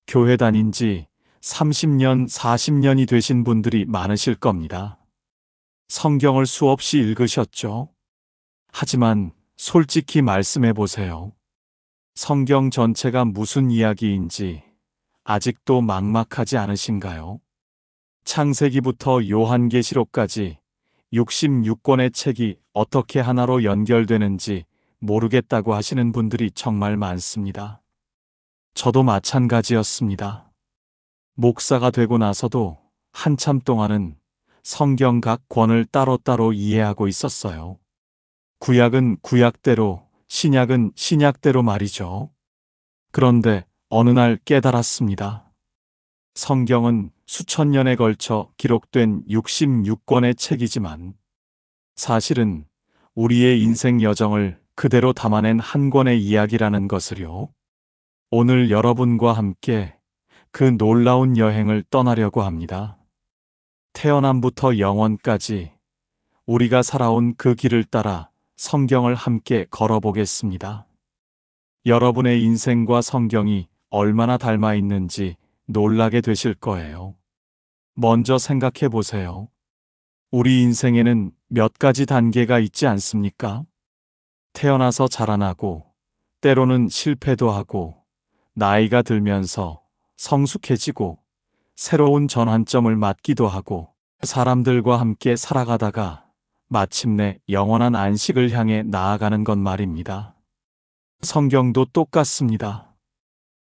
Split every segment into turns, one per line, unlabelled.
교회 다닌 지 30년, 40년이 되신 분들이 많으실 겁니다. 성경을 수없이 읽으셨죠? 하지만 솔직히 말씀해 보세요. 성경 전체가 무슨 이야기인지 아직도 막막하지 않으신가요? 창세기부터 요한계시록까지 66권의 책이 어떻게 하나로 연결되는지 모르겠다고 하시는 분들이 정말 많습니다. 저도 마찬가지였습니다. 목사가 되고 나서도 한참 동안은 성경 각 권을 따로따로 이해하고 있었어요. 구약은 구약대로, 신약은 신약대로 말이죠. 그런데 어느 날 깨달았습니다. 성경은 수천 년에 걸쳐 기록된 66권의 책이지만 사실은 우리의 인생 여정을 그대로 담아낸 한 권의 이야기라는 것을요. 오늘 여러분과 함께 그 놀라운 여행을 떠나려고 합니다. 태어남부터 영원까지 우리가 살아온 그 길을 따라 성경을 함께 걸어보겠습니다. 여러분의 인생과 성경이 얼마나 닮아 있는지 놀라게 되실 거예요. 먼저 생각해 보세요. 우리 인생에는 몇 가지 단계가 있지 않습니까? 태어나서 자라나고, 때로는 실패도 하고, 나이가 들면서 성숙해지고, 새로운 전환점을 맞기도 하고, 사람들과 함께 살아가다가 마침내 영원한 안식을 향해 나아가는 것 말입니다. 성경도 똑같습니다.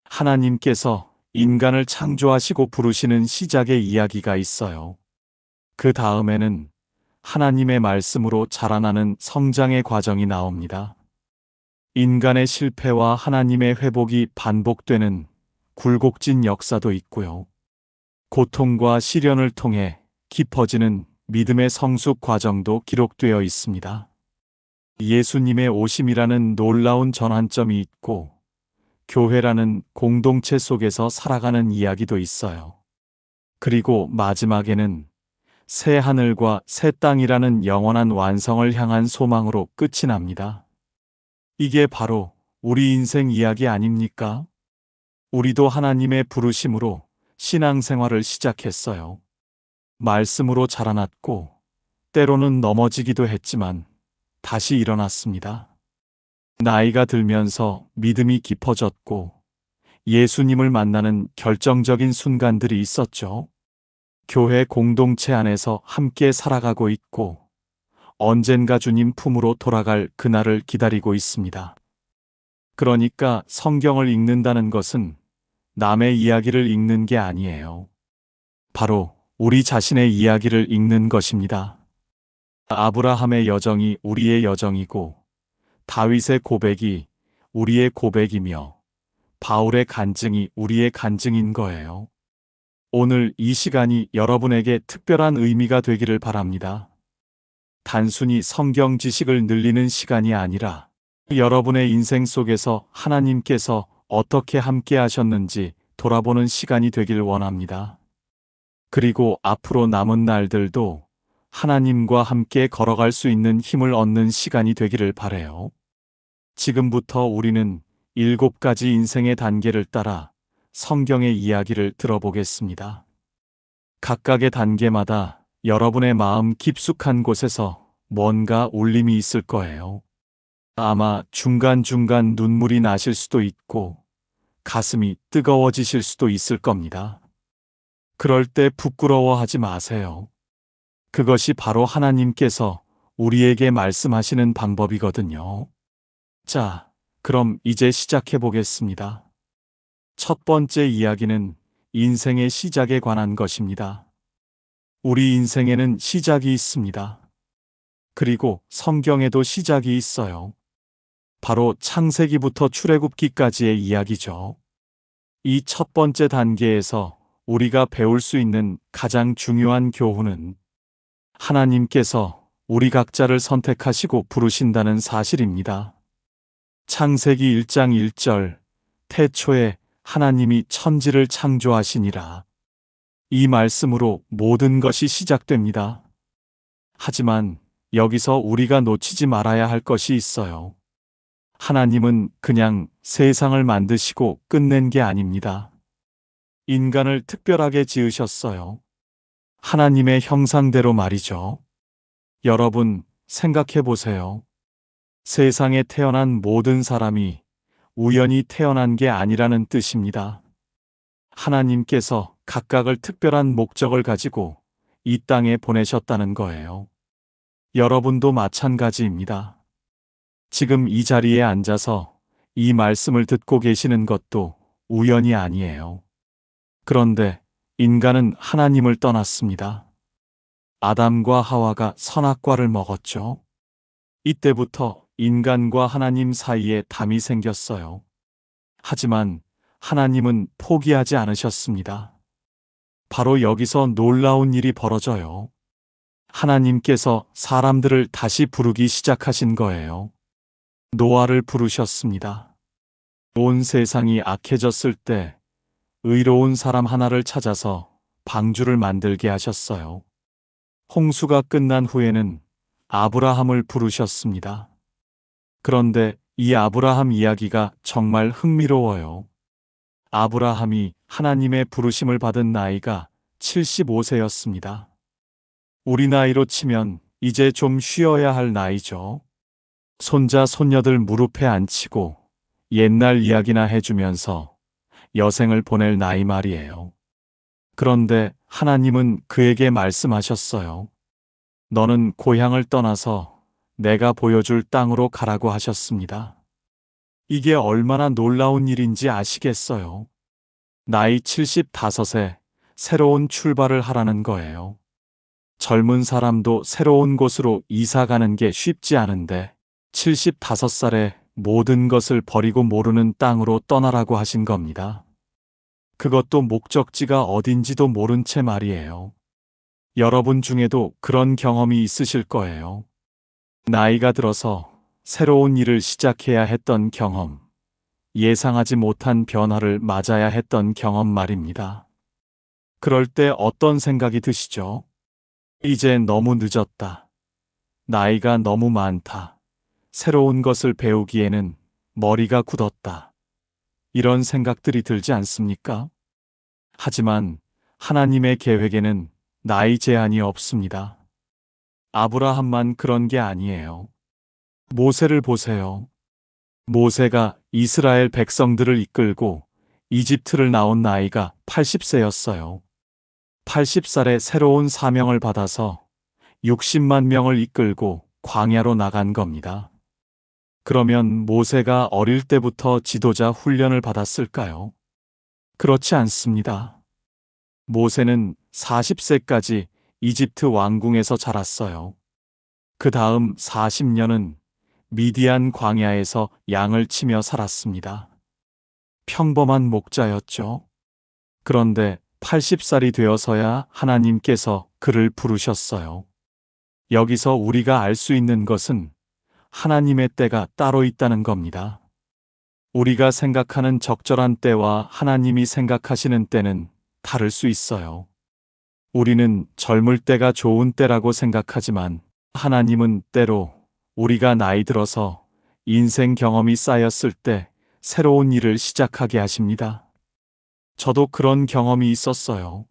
하나님께서 인간을 창조하시고 부르시는 시작의 이야기가 있어요. 그 다음에는 하나님의 말씀으로 자라나는 성장의 과정이 나옵니다. 인간의 실패와 하나님의 회복이 반복되는 굴곡진 역사도 있고요. 고통과 시련을 통해 깊어지는 믿음의 성숙 과정도 기록되어 있습니다. 예수님의 오심이라는 놀라운 전환점이 있고, 교회라는 공동체 속에서 살아가는 이야기도 있어요. 그리고 마지막에는 새 하늘과 새 땅이라는 영원한 완성을 향한 소망으로 끝이 납니다. 이게 바로 우리 인생 이야기 아닙니까? 우리도 하나님의 부르심으로 신앙생활을 시작했어요. 말씀으로 자라났고, 때로는 넘어지기도 했지만 다시 일어났습니다. 나이가 들면서 믿음이 깊어졌고, 예수님을 만나는 결정적인 순간들이 있었죠. 교회 공동체 안에서 함께 살아가고 있고, 언젠가 주님 품으로 돌아갈 그날을 기다리고 있습니다. 그러니까 성경을 읽는다는 것은 남의 이야기를 읽는 게 아니에요. 바로 우리 자신의 이야기를 읽는 것입니다. 아브라함의 여정이 우리의 여정이고, 다윗의 고백이 우리의 고백이며, 바울의 간증이 우리의 간증인 거예요. 오늘 이 시간이 여러분에게 특별한 의미가 되기를 바랍니다. 단순히 성경 지식을 늘리는 시간이 아니라 여러분의 인생 속에서 하나님께서 어떻게 함께 하셨는지 돌아보는 시간이 되길 원합니다. 그리고 앞으로 남은 날들도 하나님과 함께 걸어갈 수 있는 힘을 얻는 시간이 되기를 바라요. 지금부터 우리는 7가지 인생의 단계를 따라 성경의 이야기를 들어보겠습니다. 각각의 단계마다 여러분의 마음 깊숙한 곳에서 뭔가 울림이 있을 거예요. 아마 중간중간 눈물이 나실 수도 있고 가슴이 뜨거워지실 수도 있을 겁니다. 그럴 때 부끄러워하지 마세요. 그것이 바로 하나님께서 우리에게 말씀하시는 방법이거든요. 자, 그럼 이제 시작해 보겠습니다. 첫 번째 이야기는 인생의 시작에 관한 것입니다. 우리 인생에는 시작이 있습니다. 그리고 성경에도 시작이 있어요. 바로 창세기부터 출애굽기까지의 이야기죠. 이 첫 번째 단계에서 우리가 배울 수 있는 가장 중요한 교훈은 하나님께서 우리 각자를 선택하시고 부르신다는 사실입니다. 창세기 1장 1절, 태초에 하나님이 천지를 창조하시니라. 이 말씀으로 모든 것이 시작됩니다. 하지만 여기서 우리가 놓치지 말아야 할 것이 있어요. 하나님은 그냥 세상을 만드시고 끝낸 게 아닙니다. 인간을 특별하게 지으셨어요. 하나님의 형상대로 말이죠. 여러분, 생각해 보세요. 세상에 태어난 모든 사람이 우연히 태어난 게 아니라는 뜻입니다. 하나님께서 각각을 특별한 목적을 가지고 이 땅에 보내셨다는 거예요. 여러분도 마찬가지입니다. 지금 이 자리에 앉아서 이 말씀을 듣고 계시는 것도 우연이 아니에요. 그런데 인간은 하나님을 떠났습니다. 아담과 하와가 선악과를 먹었죠. 이때부터 인간과 하나님 사이에 담이 생겼어요. 하지만 하나님은 포기하지 않으셨습니다. 바로 여기서 놀라운 일이 벌어져요. 하나님께서 사람들을 다시 부르기 시작하신 거예요. 노아를 부르셨습니다. 온 세상이 악해졌을 때 의로운 사람 하나를 찾아서 방주를 만들게 하셨어요. 홍수가 끝난 후에는 아브라함을 부르셨습니다. 그런데 이 아브라함 이야기가 정말 흥미로워요. 아브라함이 하나님의 부르심을 받은 나이가 75세였습니다. 우리 나이로 치면 이제 좀 쉬어야 할 나이죠. 손자, 손녀들 무릎에 앉히고 옛날 이야기나 해주면서 여생을 보낼 나이 말이에요. 그런데 하나님은 그에게 말씀하셨어요. 너는 고향을 떠나서 내가 보여줄 땅으로 가라고 하셨습니다. 이게 얼마나 놀라운 일인지 아시겠어요? 나이 75에 새로운 출발을 하라는 거예요. 젊은 사람도 새로운 곳으로 이사 가는 게 쉽지 않은데 75살에 모든 것을 버리고 모르는 땅으로 떠나라고 하신 겁니다. 그것도 목적지가 어딘지도 모른 채 말이에요. 여러분 중에도 그런 경험이 있으실 거예요. 나이가 들어서 새로운 일을 시작해야 했던 경험, 예상하지 못한 변화를 맞아야 했던 경험 말입니다. 그럴 때 어떤 생각이 드시죠? 이제 너무 늦었다. 나이가 너무 많다. 새로운 것을 배우기에는 머리가 굳었다. 이런 생각들이 들지 않습니까? 하지만 하나님의 계획에는 나이 제한이 없습니다. 아브라함만 그런 게 아니에요. 모세를 보세요. 모세가 이스라엘 백성들을 이끌고 이집트를 나온 나이가 80세였어요. 80살에 새로운 사명을 받아서 60만 명을 이끌고 광야로 나간 겁니다. 그러면 모세가 어릴 때부터 지도자 훈련을 받았을까요? 그렇지 않습니다. 모세는 40세까지 이집트 왕궁에서 자랐어요. 그 다음 40년은 미디안 광야에서 양을 치며 살았습니다. 평범한 목자였죠. 그런데 80살이 되어서야 하나님께서 그를 부르셨어요. 여기서 우리가 알 수 있는 것은 하나님의 때가 따로 있다는 겁니다. 우리가 생각하는 적절한 때와 하나님이 생각하시는 때는 다를 수 있어요. 우리는 젊을 때가 좋은 때라고 생각하지만 하나님은 때로 우리가 나이 들어서 인생 경험이 쌓였을 때 새로운 일을 시작하게 하십니다. 저도 그런 경험이 있었어요.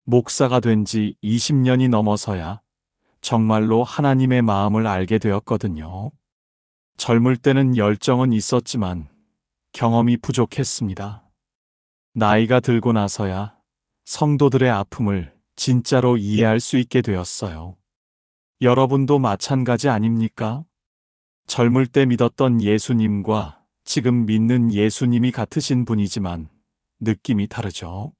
목사가 된 지 20년이 넘어서야 정말로 하나님의 마음을 알게 되었거든요. 젊을 때는 열정은 있었지만 경험이 부족했습니다. 나이가 들고 나서야 성도들의 아픔을 진짜로 이해할 수 있게 되었어요. 여러분도 마찬가지 아닙니까? 젊을 때 믿었던 예수님과 지금 믿는 예수님이 같으신 분이지만 느낌이 다르죠.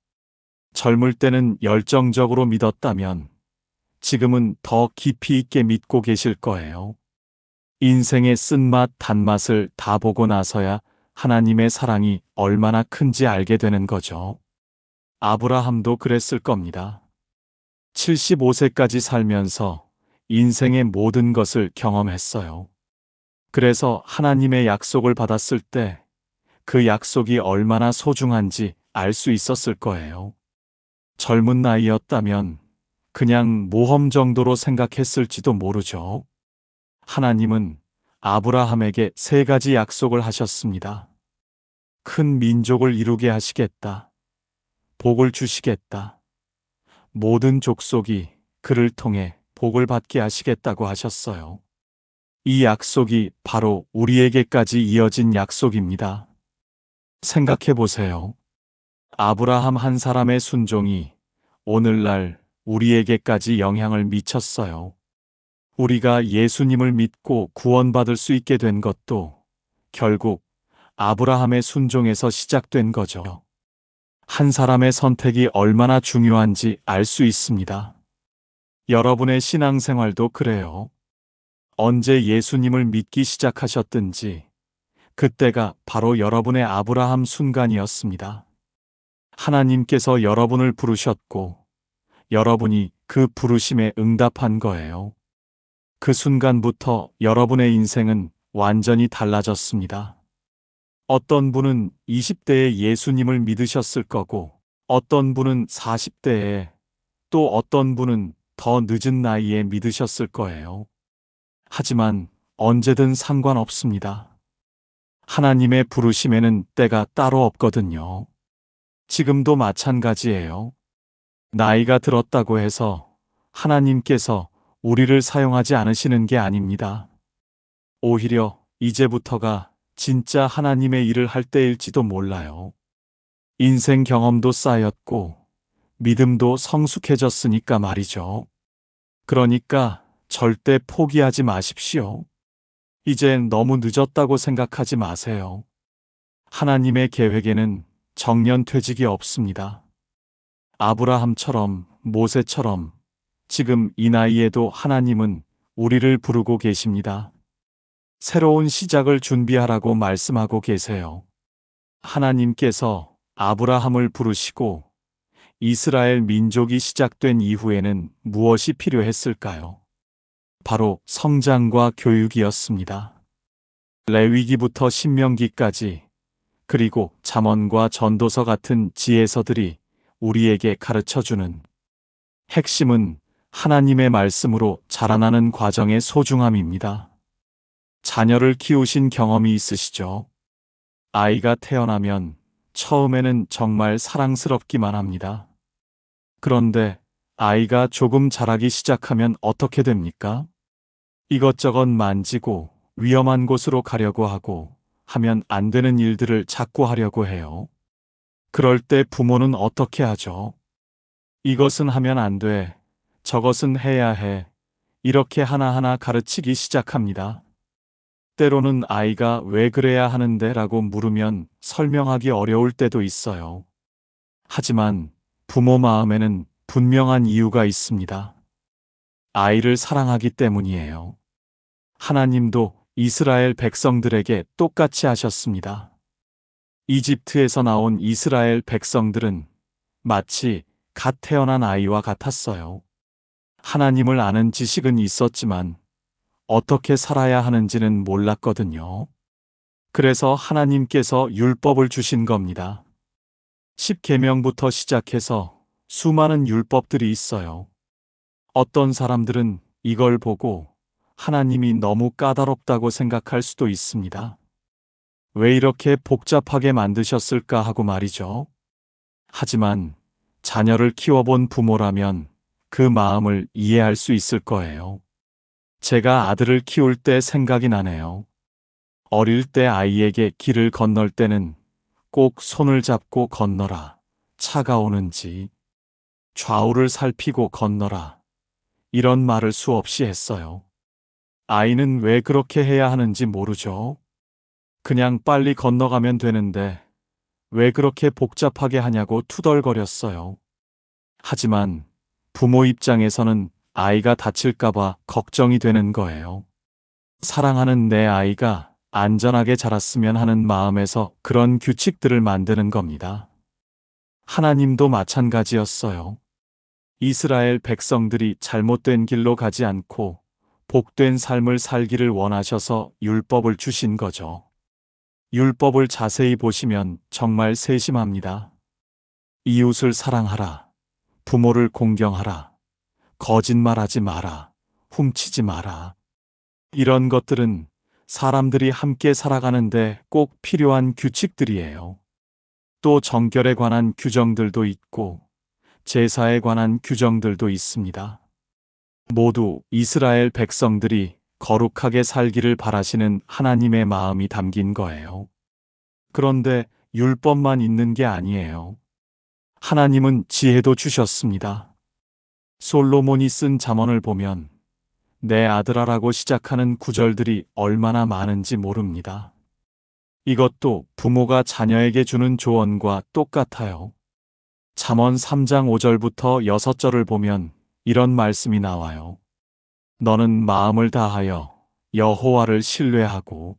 젊을 때는 열정적으로 믿었다면 지금은 더 깊이 있게 믿고 계실 거예요. 인생의 쓴맛, 단맛을 다 보고 나서야 하나님의 사랑이 얼마나 큰지 알게 되는 거죠. 아브라함도 그랬을 겁니다. 75세까지 살면서 인생의 모든 것을 경험했어요. 그래서 하나님의 약속을 받았을 때 그 약속이 얼마나 소중한지 알 수 있었을 거예요. 젊은 나이였다면 그냥 모험 정도로 생각했을지도 모르죠. 하나님은 아브라함에게 3가지 약속을 하셨습니다. 큰 민족을 이루게 하시겠다. 복을 주시겠다. 모든 족속이 그를 통해 복을 받게 하시겠다고 하셨어요. 이 약속이 바로 우리에게까지 이어진 약속입니다. 생각해 보세요. 아브라함 한 사람의 순종이 오늘날 우리에게까지 영향을 미쳤어요. 우리가 예수님을 믿고 구원받을 수 있게 된 것도 결국 아브라함의 순종에서 시작된 거죠. 한 사람의 선택이 얼마나 중요한지 알 수 있습니다. 여러분의 신앙생활도 그래요. 언제 예수님을 믿기 시작하셨든지 그때가 바로 여러분의 아브라함 순간이었습니다. 하나님께서 여러분을 부르셨고 여러분이 그 부르심에 응답한 거예요. 그 순간부터 여러분의 인생은 완전히 달라졌습니다. 어떤 분은 20대에 예수님을 믿으셨을 거고, 어떤 분은 40대에, 또 어떤 분은 더 늦은 나이에 믿으셨을 거예요. 하지만 언제든 상관없습니다. 하나님의 부르심에는 때가 따로 없거든요. 지금도 마찬가지예요. 나이가 들었다고 해서 하나님께서 우리를 사용하지 않으시는 게 아닙니다. 오히려 이제부터가 진짜 하나님의 일을 할 때일지도 몰라요. 인생 경험도 쌓였고 믿음도 성숙해졌으니까 말이죠. 그러니까 절대 포기하지 마십시오. 이젠 너무 늦었다고 생각하지 마세요. 하나님의 계획에는 정년퇴직이 없습니다. 아브라함처럼, 모세처럼 지금 이 나이에도 하나님은 우리를 부르고 계십니다. 새로운 시작을 준비하라고 말씀하고 계세요. 하나님께서 아브라함을 부르시고 이스라엘 민족이 시작된 이후에는 무엇이 필요했을까요? 바로 성장과 교육이었습니다. 레위기부터 신명기까지, 그리고 잠언과 전도서 같은 지혜서들이 우리에게 가르쳐주는 핵심은 하나님의 말씀으로 자라나는 과정의 소중함입니다. 자녀를 키우신 경험이 있으시죠? 아이가 태어나면 처음에는 정말 사랑스럽기만 합니다. 그런데 아이가 조금 자라기 시작하면 어떻게 됩니까? 이것저것 만지고 위험한 곳으로 가려고 하고 하면 안 되는 일들을 자꾸 하려고 해요. 그럴 때 부모는 어떻게 하죠? 이것은 하면 안 돼. 저것은 해야 해. 이렇게 하나하나 가르치기 시작합니다. 때로는 아이가 왜 그래야 하는데 라고 물으면 설명하기 어려울 때도 있어요. 하지만 부모 마음에는 분명한 이유가 있습니다. 아이를 사랑하기 때문이에요. 하나님도 이스라엘 백성들에게 똑같이 하셨습니다. 이집트에서 나온 이스라엘 백성들은 마치 갓 태어난 아이와 같았어요. 하나님을 아는 지식은 있었지만 어떻게 살아야 하는지는 몰랐거든요. 그래서 하나님께서 율법을 주신 겁니다. 10계명부터 시작해서 수많은 율법들이 있어요. 어떤 사람들은 이걸 보고 하나님이 너무 까다롭다고 생각할 수도 있습니다. 왜 이렇게 복잡하게 만드셨을까 하고 말이죠. 하지만 자녀를 키워본 부모라면 그 마음을 이해할 수 있을 거예요. 제가 아들을 키울 때 생각이 나네요. 어릴 때 아이에게 길을 건널 때는 꼭 손을 잡고 건너라. 차가 오는지. 좌우를 살피고 건너라. 이런 말을 수없이 했어요. 아이는 왜 그렇게 해야 하는지 모르죠. 그냥 빨리 건너가면 되는데 왜 그렇게 복잡하게 하냐고 투덜거렸어요. 하지만 부모 입장에서는 아이가 다칠까봐 걱정이 되는 거예요. 사랑하는 내 아이가 안전하게 자랐으면 하는 마음에서 그런 규칙들을 만드는 겁니다. 하나님도 마찬가지였어요. 이스라엘 백성들이 잘못된 길로 가지 않고 복된 삶을 살기를 원하셔서 율법을 주신 거죠. 율법을 자세히 보시면 정말 세심합니다. 이웃을 사랑하라. 부모를 공경하라. 거짓말하지 마라. 훔치지 마라. 이런 것들은 사람들이 함께 살아가는데 꼭 필요한 규칙들이에요. 또 정결에 관한 규정들도 있고 제사에 관한 규정들도 있습니다. 모두 이스라엘 백성들이 거룩하게 살기를 바라시는 하나님의 마음이 담긴 거예요. 그런데 율법만 있는 게 아니에요. 하나님은 지혜도 주셨습니다. 솔로몬이 쓴 잠언을 보면 내 아들아라고 시작하는 구절들이 얼마나 많은지 모릅니다. 이것도 부모가 자녀에게 주는 조언과 똑같아요. 잠언 3장 5절부터 6절을 보면 이런 말씀이 나와요. 너는 마음을 다하여 여호와를 신뢰하고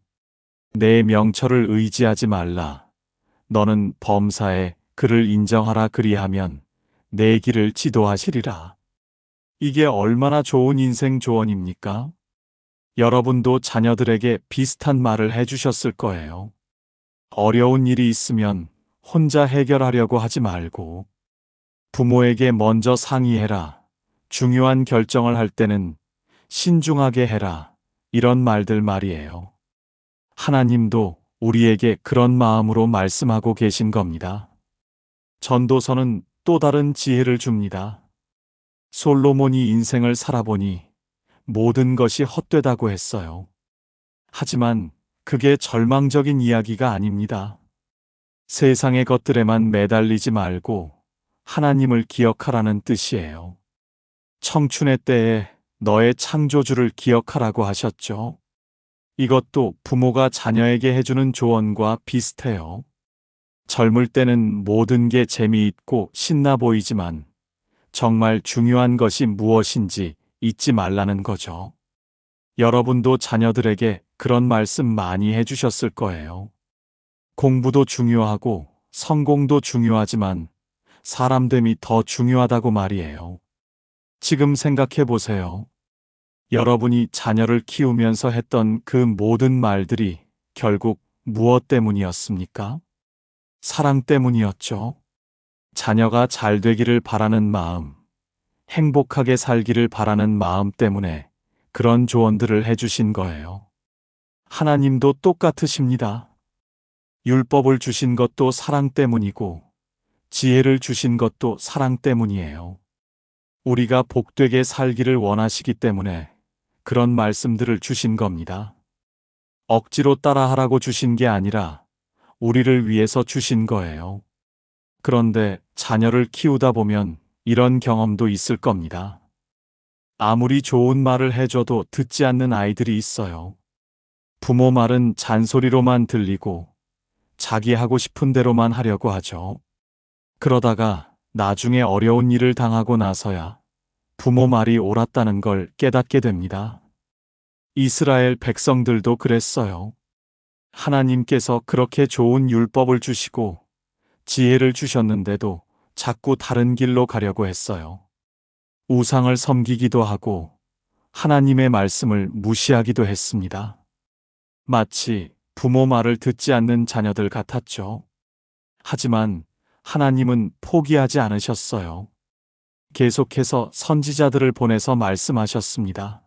내 명철을 의지하지 말라. 너는 범사에 그를 인정하라. 그리하면 내 길을 지도하시리라. 이게 얼마나 좋은 인생 조언입니까? 여러분도 자녀들에게 비슷한 말을 해주셨을 거예요. 어려운 일이 있으면 혼자 해결하려고 하지 말고 부모에게 먼저 상의해라. 중요한 결정을 할 때는 신중하게 해라. 이런 말들 말이에요. 하나님도 우리에게 그런 마음으로 말씀하고 계신 겁니다. 전도서는 또 다른 지혜를 줍니다. 솔로몬이 인생을 살아보니 모든 것이 헛되다고 했어요. 하지만 그게 절망적인 이야기가 아닙니다. 세상의 것들에만 매달리지 말고 하나님을 기억하라는 뜻이에요. 청춘의 때에 너의 창조주를 기억하라고 하셨죠. 이것도 부모가 자녀에게 해주는 조언과 비슷해요. 젊을 때는 모든 게 재미있고 신나 보이지만 정말 중요한 것이 무엇인지 잊지 말라는 거죠. 여러분도 자녀들에게 그런 말씀 많이 해주셨을 거예요. 공부도 중요하고 성공도 중요하지만 사람됨이 더 중요하다고 말이에요. 지금 생각해 보세요. 여러분이 자녀를 키우면서 했던 그 모든 말들이 결국 무엇 때문이었습니까? 사랑 때문이었죠. 자녀가 잘 되기를 바라는 마음, 행복하게 살기를 바라는 마음 때문에 그런 조언들을 해주신 거예요. 하나님도 똑같으십니다. 율법을 주신 것도 사랑 때문이고 지혜를 주신 것도 사랑 때문이에요. 우리가 복되게 살기를 원하시기 때문에 그런 말씀들을 주신 겁니다. 억지로 따라하라고 주신 게 아니라 우리를 위해서 주신 거예요. 그런데 자녀를 키우다 보면 이런 경험도 있을 겁니다. 아무리 좋은 말을 해줘도 듣지 않는 아이들이 있어요. 부모 말은 잔소리로만 들리고 자기 하고 싶은 대로만 하려고 하죠. 그러다가 나중에 어려운 일을 당하고 나서야 부모 말이 옳았다는 걸 깨닫게 됩니다. 이스라엘 백성들도 그랬어요. 하나님께서 그렇게 좋은 율법을 주시고 지혜를 주셨는데도 자꾸 다른 길로 가려고 했어요. 우상을 섬기기도 하고 하나님의 말씀을 무시하기도 했습니다. 마치 부모 말을 듣지 않는 자녀들 같았죠. 하지만 하나님은 포기하지 않으셨어요. 계속해서 선지자들을 보내서 말씀하셨습니다.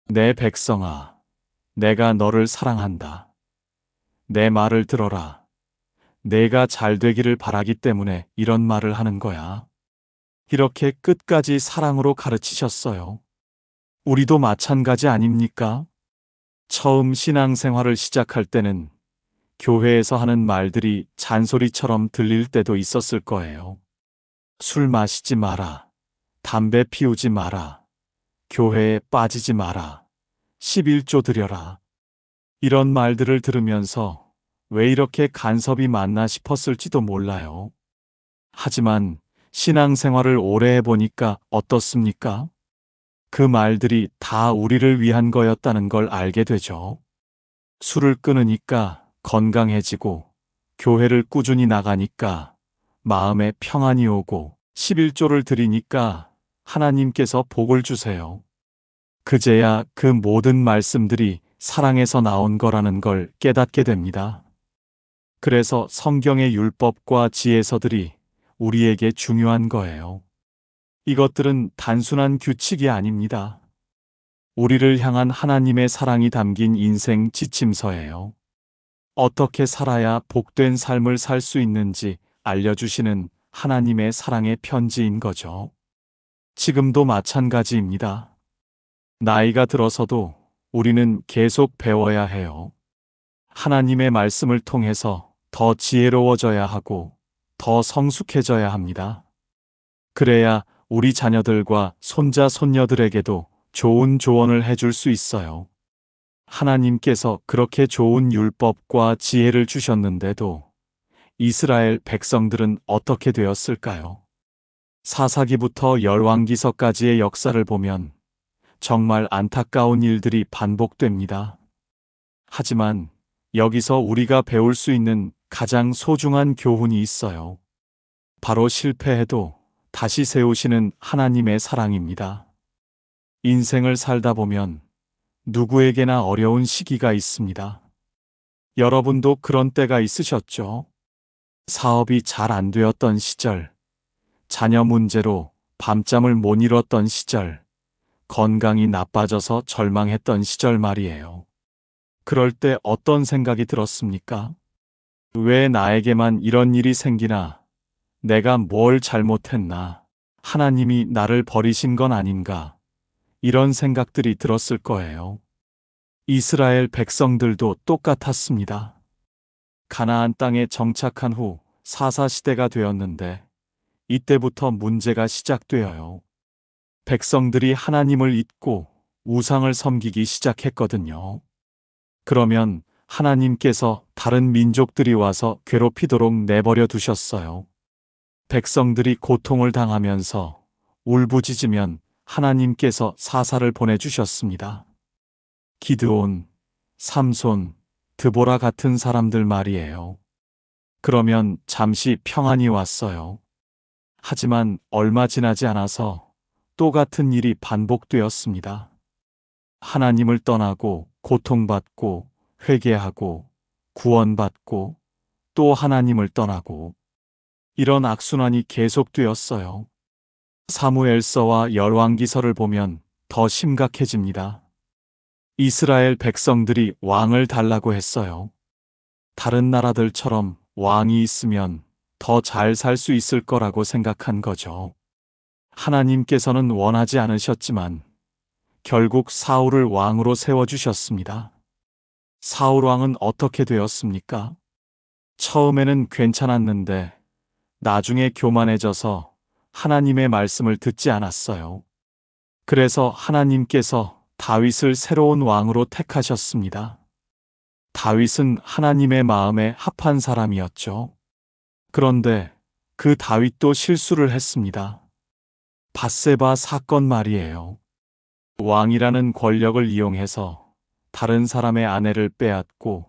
내 백성아, 내가 너를 사랑한다. 내 말을 들어라. 내가 잘 되기를 바라기 때문에 이런 말을 하는 거야. 이렇게 끝까지 사랑으로 가르치셨어요. 우리도 마찬가지 아닙니까? 처음 신앙생활을 시작할 때는 교회에서 하는 말들이 잔소리처럼 들릴 때도 있었을 거예요. 술 마시지 마라. 담배 피우지 마라. 교회에 빠지지 마라. 11조 드려라. 이런 말들을 들으면서 왜 이렇게 간섭이 많나 싶었을지도 몰라요. 하지만 신앙생활을 오래 해보니까 어떻습니까? 그 말들이 다 우리를 위한 거였다는 걸 알게 되죠. 술을 끊으니까 건강해지고 교회를 꾸준히 나가니까 마음에 평안이 오고 11조를 드리니까 하나님께서 복을 주세요. 그제야 그 모든 말씀들이 사랑에서 나온 거라는 걸 깨닫게 됩니다. 그래서 성경의 율법과 지혜서들이 우리에게 중요한 거예요. 이것들은 단순한 규칙이 아닙니다. 우리를 향한 하나님의 사랑이 담긴 인생 지침서예요. 어떻게 살아야 복된 삶을 살 수 있는지 알려주시는 하나님의 사랑의 편지인 거죠. 지금도 마찬가지입니다. 나이가 들어서도 우리는 계속 배워야 해요. 하나님의 말씀을 통해서 더 지혜로워져야 하고 더 성숙해져야 합니다. 그래야 우리 자녀들과 손자, 손녀들에게도 좋은 조언을 해줄 수 있어요. 하나님께서 그렇게 좋은 율법과 지혜를 주셨는데도 이스라엘 백성들은 어떻게 되었을까요? 사사기부터 열왕기서까지의 역사를 보면 정말 안타까운 일들이 반복됩니다. 하지만 여기서 우리가 배울 수 있는 가장 소중한 교훈이 있어요. 바로 실패해도 다시 세우시는 하나님의 사랑입니다. 인생을 살다 보면 누구에게나 어려운 시기가 있습니다. 여러분도 그런 때가 있으셨죠? 사업이 잘 안 되었던 시절, 자녀 문제로 밤잠을 못 이뤘던 시절, 건강이 나빠져서 절망했던 시절 말이에요. 그럴 때 어떤 생각이 들었습니까? 왜 나에게만 이런 일이 생기나? 내가 뭘 잘못했나? 하나님이 나를 버리신 건 아닌가? 이런 생각들이 들었을 거예요. 이스라엘 백성들도 똑같았습니다. 가나안 땅에 정착한 후 사사시대가 되었는데 이때부터 문제가 시작되어요. 백성들이 하나님을 잊고 우상을 섬기기 시작했거든요. 그러면 하나님께서 다른 민족들이 와서 괴롭히도록 내버려 두셨어요. 백성들이 고통을 당하면서 울부짖으면 하나님께서 사사를 보내주셨습니다. 기드온, 삼손, 드보라 같은 사람들 말이에요. 그러면 잠시 평안이 왔어요. 하지만 얼마 지나지 않아서 또 같은 일이 반복되었습니다. 하나님을 떠나고 고통받고 회개하고 구원받고 또 하나님을 떠나고 이런 악순환이 계속되었어요. 사무엘서와 열왕기서를 보면 더 심각해집니다. 이스라엘 백성들이 왕을 달라고 했어요. 다른 나라들처럼 왕이 있으면 더 잘 살 수 있을 거라고 생각한 거죠. 하나님께서는 원하지 않으셨지만 결국 사울을 왕으로 세워주셨습니다. 사울 왕은 어떻게 되었습니까? 처음에는 괜찮았는데 나중에 교만해져서 하나님의 말씀을 듣지 않았어요. 그래서 하나님께서 다윗을 새로운 왕으로 택하셨습니다. 다윗은 하나님의 마음에 합한 사람이었죠. 그런데 그 다윗도 실수를 했습니다. 밧세바 사건 말이에요. 왕이라는 권력을 이용해서 다른 사람의 아내를 빼앗고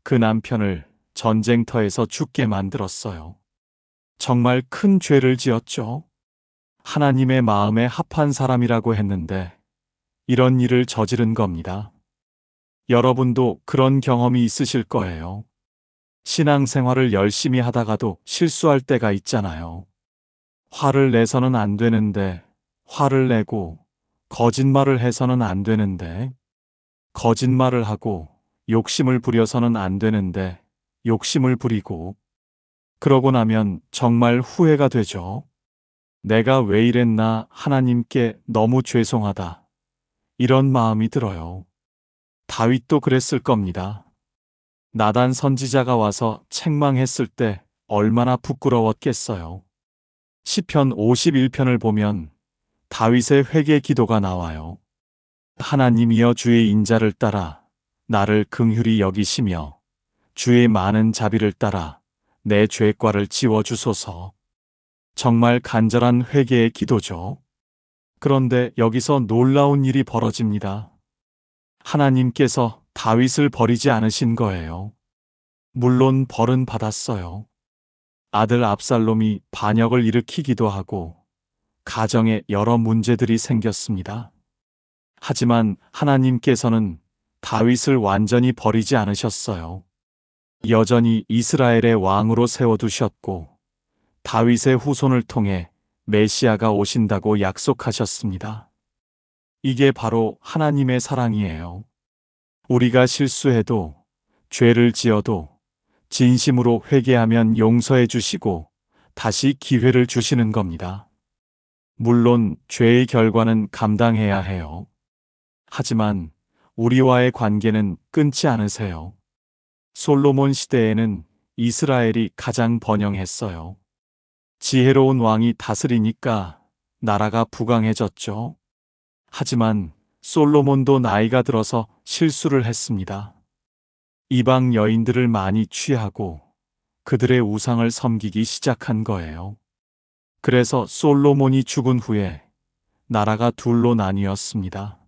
그 남편을 전쟁터에서 죽게 만들었어요. 정말 큰 죄를 지었죠. 하나님의 마음에 합한 사람이라고 했는데 이런 일을 저지른 겁니다. 여러분도 그런 경험이 있으실 거예요. 신앙생활을 열심히 하다가도 실수할 때가 있잖아요. 화를 내서는 안 되는데 화를 내고 거짓말을 해서는 안 되는데 거짓말을 하고 욕심을 부려서는 안 되는데 욕심을 부리고 그러고 나면 정말 후회가 되죠. 내가 왜 이랬나 하나님께 너무 죄송하다. 이런 마음이 들어요. 다윗도 그랬을 겁니다. 나단 선지자가 와서 책망했을 때 얼마나 부끄러웠겠어요. 시편 51편을 보면 다윗의 회개 기도가 나와요. 하나님이여 주의 인자를 따라 나를 긍휼히 여기시며 주의 많은 자비를 따라 내 죄과를 지워주소서. 정말 간절한 회개의 기도죠. 그런데 여기서 놀라운 일이 벌어집니다. 하나님께서 다윗을 버리지 않으신 거예요. 물론 벌은 받았어요. 아들 압살롬이 반역을 일으키기도 하고 가정에 여러 문제들이 생겼습니다. 하지만 하나님께서는 다윗을 완전히 버리지 않으셨어요. 여전히 이스라엘의 왕으로 세워두셨고 다윗의 후손을 통해 메시아가 오신다고 약속하셨습니다. 이게 바로 하나님의 사랑이에요. 우리가 실수해도 죄를 지어도 진심으로 회개하면 용서해 주시고 다시 기회를 주시는 겁니다. 물론 죄의 결과는 감당해야 해요. 하지만 우리와의 관계는 끊지 않으세요. 솔로몬 시대에는 이스라엘이 가장 번영했어요. 지혜로운 왕이 다스리니까 나라가 부강해졌죠. 하지만 솔로몬도 나이가 들어서 실수를 했습니다. 이방 여인들을 많이 취하고 그들의 우상을 섬기기 시작한 거예요. 그래서 솔로몬이 죽은 후에 나라가 둘로 나뉘었습니다.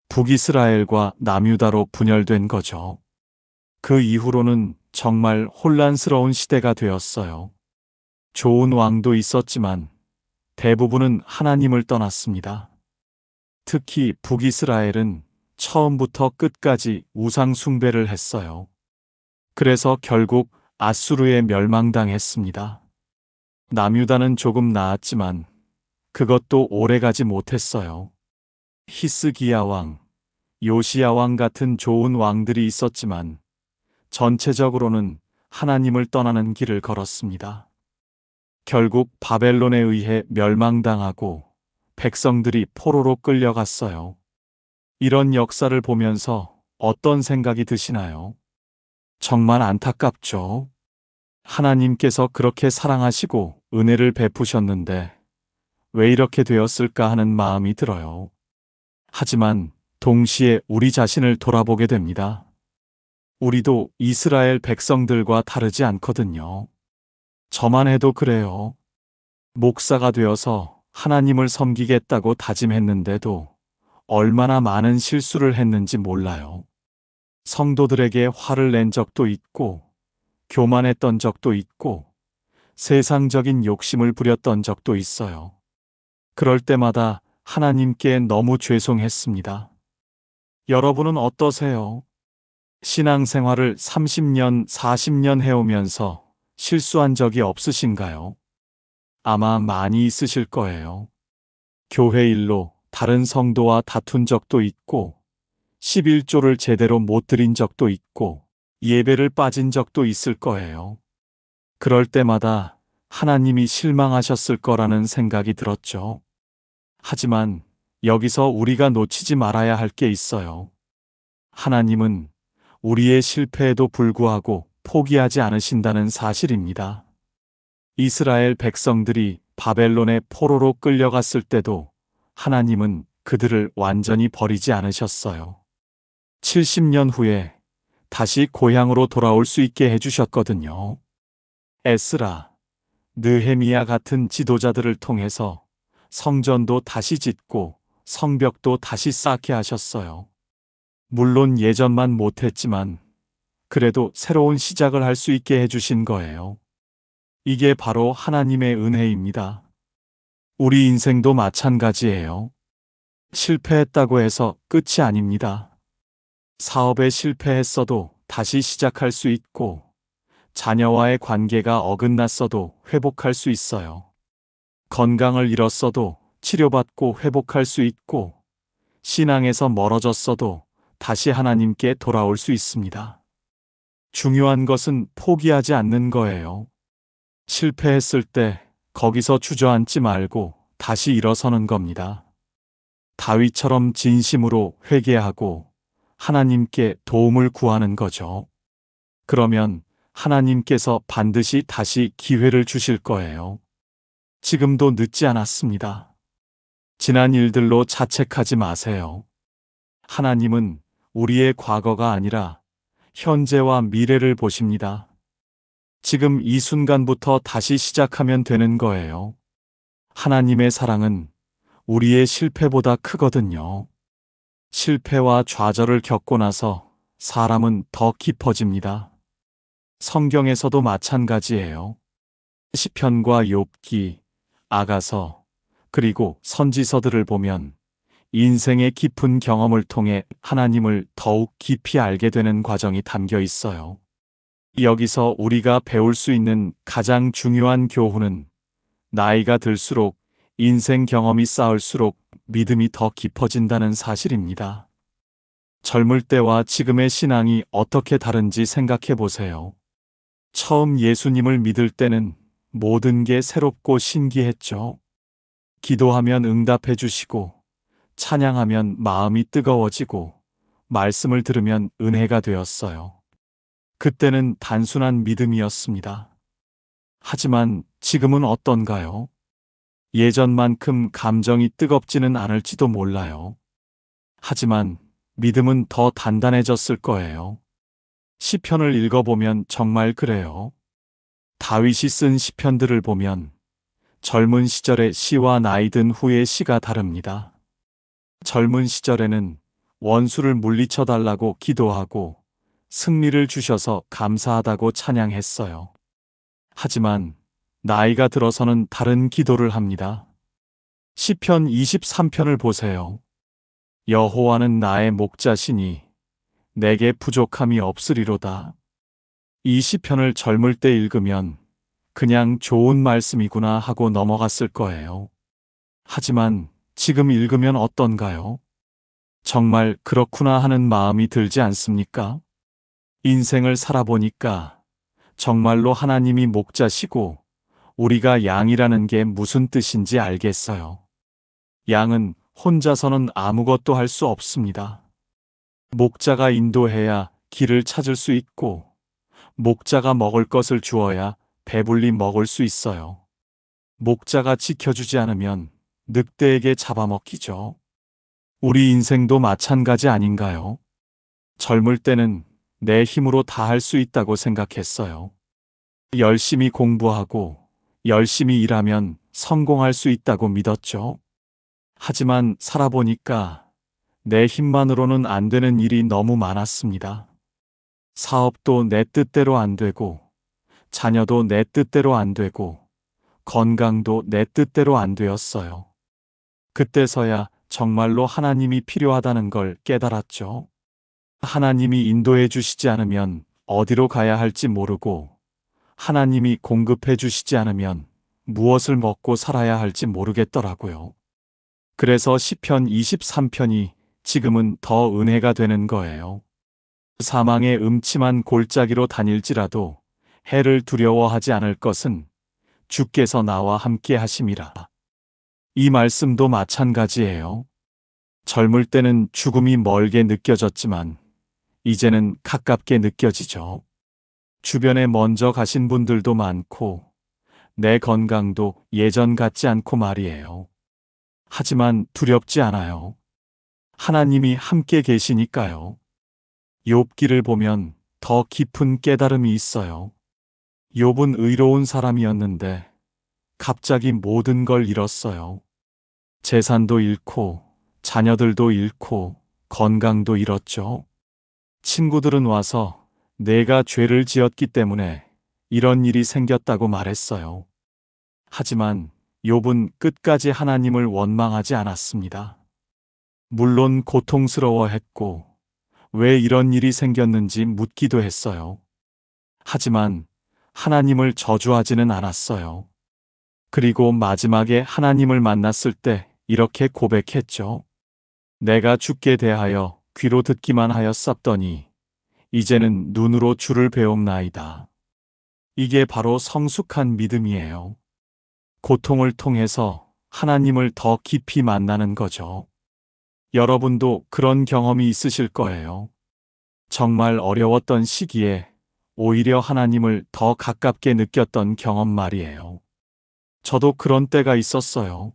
북이스라엘과 남유다로 분열된 거죠. 그 이후로는 정말 혼란스러운 시대가 되었어요. 좋은 왕도 있었지만 대부분은 하나님을 떠났습니다. 특히 북이스라엘은 처음부터 끝까지 우상 숭배를 했어요. 그래서 결국 아수르에 멸망당했습니다. 남유다는 조금 나았지만 그것도 오래가지 못했어요. 히스기야 왕, 요시야 왕 같은 좋은 왕들이 있었지만 전체적으로는 하나님을 떠나는 길을 걸었습니다. 결국 바벨론에 의해 멸망당하고 백성들이 포로로 끌려갔어요. 이런 역사를 보면서 어떤 생각이 드시나요? 정말 안타깝죠? 하나님께서 그렇게 사랑하시고 은혜를 베푸셨는데 왜 이렇게 되었을까 하는 마음이 들어요. 하지만 동시에 우리 자신을 돌아보게 됩니다. 우리도 이스라엘 백성들과 다르지 않거든요. 저만 해도 그래요. 목사가 되어서 하나님을 섬기겠다고 다짐했는데도 얼마나 많은 실수를 했는지 몰라요. 성도들에게 화를 낸 적도 있고, 교만했던 적도 있고, 세상적인 욕심을 부렸던 적도 있어요. 그럴 때마다 하나님께 너무 죄송했습니다. 여러분은 어떠세요? 신앙생활을 30년, 40년 해오면서 실수한 적이 없으신가요? 아마 많이 있으실 거예요. 교회 일로 다른 성도와 다툰 적도 있고, 11조를 제대로 못 드린 적도 있고, 예배를 빠진 적도 있을 거예요. 그럴 때마다 하나님이 실망하셨을 거라는 생각이 들었죠. 하지만 여기서 우리가 놓치지 말아야 할 게 있어요. 하나님은 우리의 실패에도 불구하고 포기하지 않으신다는 사실입니다. 이스라엘 백성들이 바벨론의 포로로 끌려갔을 때도 하나님은 그들을 완전히 버리지 않으셨어요. 70년 후에 다시 고향으로 돌아올 수 있게 해주셨거든요. 에스라, 느헤미야 같은 지도자들을 통해서 성전도 다시 짓고 성벽도 다시 쌓게 하셨어요. 물론 예전만 못했지만 그래도 새로운 시작을 할 수 있게 해주신 거예요. 이게 바로 하나님의 은혜입니다. 우리 인생도 마찬가지예요. 실패했다고 해서 끝이 아닙니다. 사업에 실패했어도 다시 시작할 수 있고, 자녀와의 관계가 어긋났어도 회복할 수 있어요. 건강을 잃었어도 치료받고 회복할 수 있고, 신앙에서 멀어졌어도 다시 하나님께 돌아올 수 있습니다. 중요한 것은 포기하지 않는 거예요. 실패했을 때 거기서 주저앉지 말고 다시 일어서는 겁니다. 다윗처럼 진심으로 회개하고 하나님께 도움을 구하는 거죠. 그러면 하나님께서 반드시 다시 기회를 주실 거예요. 지금도 늦지 않았습니다. 지난 일들로 자책하지 마세요. 하나님은 우리의 과거가 아니라 현재와 미래를 보십니다. 지금 이 순간부터 다시 시작하면 되는 거예요. 하나님의 사랑은 우리의 실패보다 크거든요. 실패와 좌절을 겪고 나서 사람은 더 깊어집니다. 성경에서도 마찬가지예요. 시편과 욥기, 아가서, 그리고 선지서들을 보면 인생의 깊은 경험을 통해 하나님을 더욱 깊이 알게 되는 과정이 담겨 있어요. 여기서 우리가 배울 수 있는 가장 중요한 교훈은 나이가 들수록 인생 경험이 쌓을수록 믿음이 더 깊어진다는 사실입니다. 젊을 때와 지금의 신앙이 어떻게 다른지 생각해 보세요. 처음 예수님을 믿을 때는 모든 게 새롭고 신기했죠. 기도하면 응답해 주시고, 찬양하면 마음이 뜨거워지고, 말씀을 들으면 은혜가 되었어요. 그때는 단순한 믿음이었습니다. 하지만 지금은 어떤가요? 예전만큼 감정이 뜨겁지는 않을지도 몰라요. 하지만 믿음은 더 단단해졌을 거예요. 시편을 읽어보면 정말 그래요. 다윗이 쓴 시편들을 보면 젊은 시절의 시와 나이 든 후의 시가 다릅니다. 젊은 시절에는 원수를 물리쳐 달라고 기도하고 승리를 주셔서 감사하다고 찬양했어요. 하지만 나이가 들어서는 다른 기도를 합니다. 시편 23편을 보세요. 여호와는 나의 목자시니 내게 부족함이 없으리로다. 이 시편을 젊을 때 읽으면 그냥 좋은 말씀이구나 하고 넘어갔을 거예요. 하지만 지금 읽으면 어떤가요? 정말 그렇구나 하는 마음이 들지 않습니까? 인생을 살아보니까 정말로 하나님이 목자시고 우리가 양이라는 게 무슨 뜻인지 알겠어요. 양은 혼자서는 아무것도 할 수 없습니다. 목자가 인도해야 길을 찾을 수 있고, 목자가 먹을 것을 주어야 배불리 먹을 수 있어요. 목자가 지켜주지 않으면 늑대에게 잡아먹히죠. 우리 인생도 마찬가지 아닌가요? 젊을 때는 내 힘으로 다 할 수 있다고 생각했어요. 열심히 공부하고 열심히 일하면 성공할 수 있다고 믿었죠. 하지만 살아보니까 내 힘만으로는 안 되는 일이 너무 많았습니다. 사업도 내 뜻대로 안 되고, 자녀도 내 뜻대로 안 되고, 건강도 내 뜻대로 안 되었어요. 그때서야 정말로 하나님이 필요하다는 걸 깨달았죠. 하나님이 인도해 주시지 않으면 어디로 가야 할지 모르고, 하나님이 공급해 주시지 않으면 무엇을 먹고 살아야 할지 모르겠더라고요. 그래서 시편 23편이 지금은 더 은혜가 되는 거예요. 사망의 음침한 골짜기로 다닐지라도 해를 두려워하지 않을 것은 주께서 나와 함께 하심이라. 이 말씀도 마찬가지예요. 젊을 때는 죽음이 멀게 느껴졌지만 이제는 가깝게 느껴지죠. 주변에 먼저 가신 분들도 많고 내 건강도 예전 같지 않고 말이에요. 하지만 두렵지 않아요. 하나님이 함께 계시니까요. 욥기를 보면 더 깊은 깨달음이 있어요. 욥은 의로운 사람이었는데 갑자기 모든 걸 잃었어요. 재산도 잃고 자녀들도 잃고 건강도 잃었죠. 친구들은 와서 내가 죄를 지었기 때문에 이런 일이 생겼다고 말했어요. 하지만 욥은 끝까지 하나님을 원망하지 않았습니다. 물론 고통스러워했고 왜 이런 일이 생겼는지 묻기도 했어요. 하지만 하나님을 저주하지는 않았어요. 그리고 마지막에 하나님을 만났을 때 이렇게 고백했죠. 내가 주께 대하여 귀로 듣기만 하였sap더니 이제는 눈으로 주를 배움나이다. 이게 바로 성숙한 믿음이에요. 고통을 통해서 하나님을 더 깊이 만나는 거죠. 여러분도 그런 경험이 있으실 거예요. 정말 어려웠던 시기에 오히려 하나님을 더 가깝게 느꼈던 경험 말이에요. 저도 그런 때가 있었어요.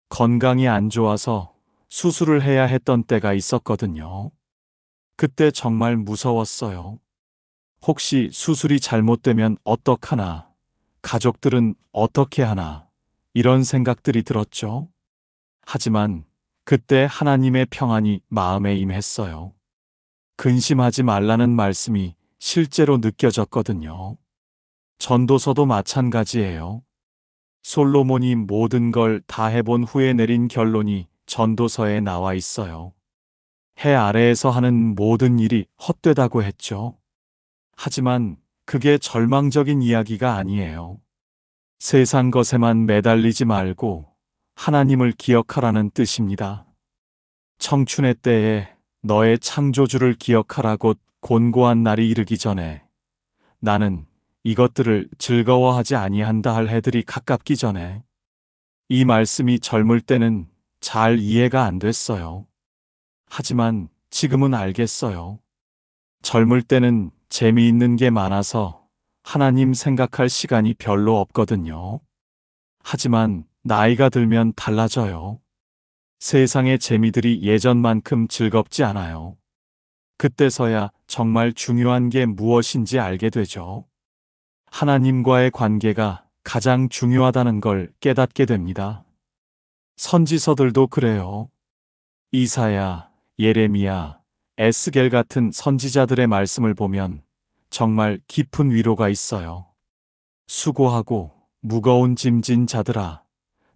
건강이 안 좋아서 수술을 해야 했던 때가 있었거든요. 그때 정말 무서웠어요. 혹시 수술이 잘못되면 어떡하나? 가족들은 어떻게 하나? 이런 생각들이 들었죠. 하지만 그때 하나님의 평안이 마음에 임했어요. 근심하지 말라는 말씀이 실제로 느껴졌거든요. 전도서도 마찬가지예요. 솔로몬이 모든 걸 다 해본 후에 내린 결론이 전도서에 나와 있어요. 해 아래에서 하는 모든 일이 헛되다고 했죠. 하지만 그게 절망적인 이야기가 아니에요. 세상 것에만 매달리지 말고 하나님을 기억하라는 뜻입니다. 청춘의 때에 너의 창조주를 기억하라고 곤고한 날이 이르기 전에 나는 이것들을 즐거워하지 아니한다 할 해들이 가깝기 전에. 이 말씀이 젊을 때는 잘 이해가 안 됐어요. 하지만 지금은 알겠어요. 젊을 때는 재미있는 게 많아서 하나님 생각할 시간이 별로 없거든요. 하지만 나이가 들면 달라져요. 세상의 재미들이 예전만큼 즐겁지 않아요. 그때서야 정말 중요한 게 무엇인지 알게 되죠. 하나님과의 관계가 가장 중요하다는 걸 깨닫게 됩니다. 선지서들도 그래요. 이사야, 예레미야, 에스겔 같은 선지자들의 말씀을 보면 정말 깊은 위로가 있어요. 수고하고 무거운 짐진 자들아,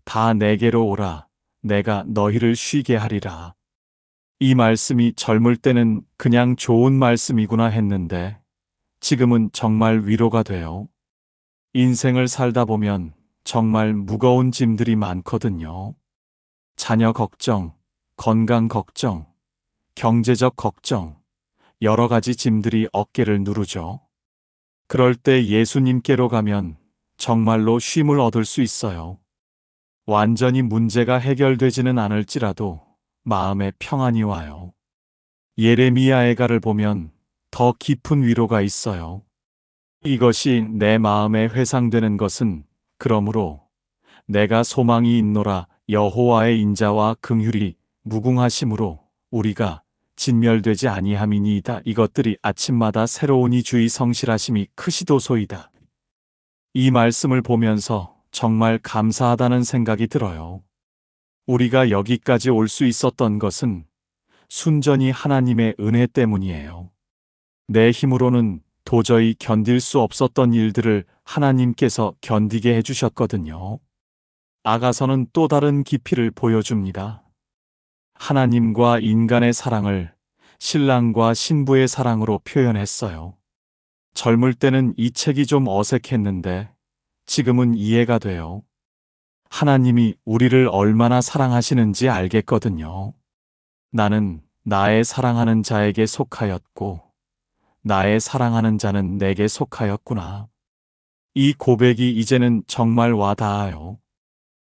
다 내게로 오라. 내가 너희를 쉬게 하리라. 이 말씀이 젊을 때는 그냥 좋은 말씀이구나 했는데 지금은 정말 위로가 돼요. 인생을 살다 보면 정말 무거운 짐들이 많거든요. 자녀 걱정, 건강 걱정, 경제적 걱정, 여러 가지 짐들이 어깨를 누르죠. 그럴 때 예수님께로 가면 정말로 쉼을 얻을 수 있어요. 완전히 문제가 해결되지는 않을지라도 마음에 평안이 와요. 예레미야의 가를 보면 더 깊은 위로가 있어요. 이것이 내 마음에 회상되는 것은 그러므로 내가 소망이 있노라. 여호와의 인자와 긍휼이 무궁하심으로 우리가 진멸되지 아니함이니이다. 이것들이 아침마다 새로우니 주의 성실하심이 크시도소이다. 이 말씀을 보면서 정말 감사하다는 생각이 들어요. 우리가 여기까지 올 수 있었던 것은 순전히 하나님의 은혜 때문이에요. 내 힘으로는 도저히 견딜 수 없었던 일들을 하나님께서 견디게 해주셨거든요. 아가서는 또 다른 깊이를 보여줍니다. 하나님과 인간의 사랑을 신랑과 신부의 사랑으로 표현했어요. 젊을 때는 이 책이 좀 어색했는데 지금은 이해가 돼요. 하나님이 우리를 얼마나 사랑하시는지 알겠거든요. 나는 나의 사랑하는 자에게 속하였고 나의 사랑하는 자는 내게 속하였구나. 이 고백이 이제는 정말 와닿아요.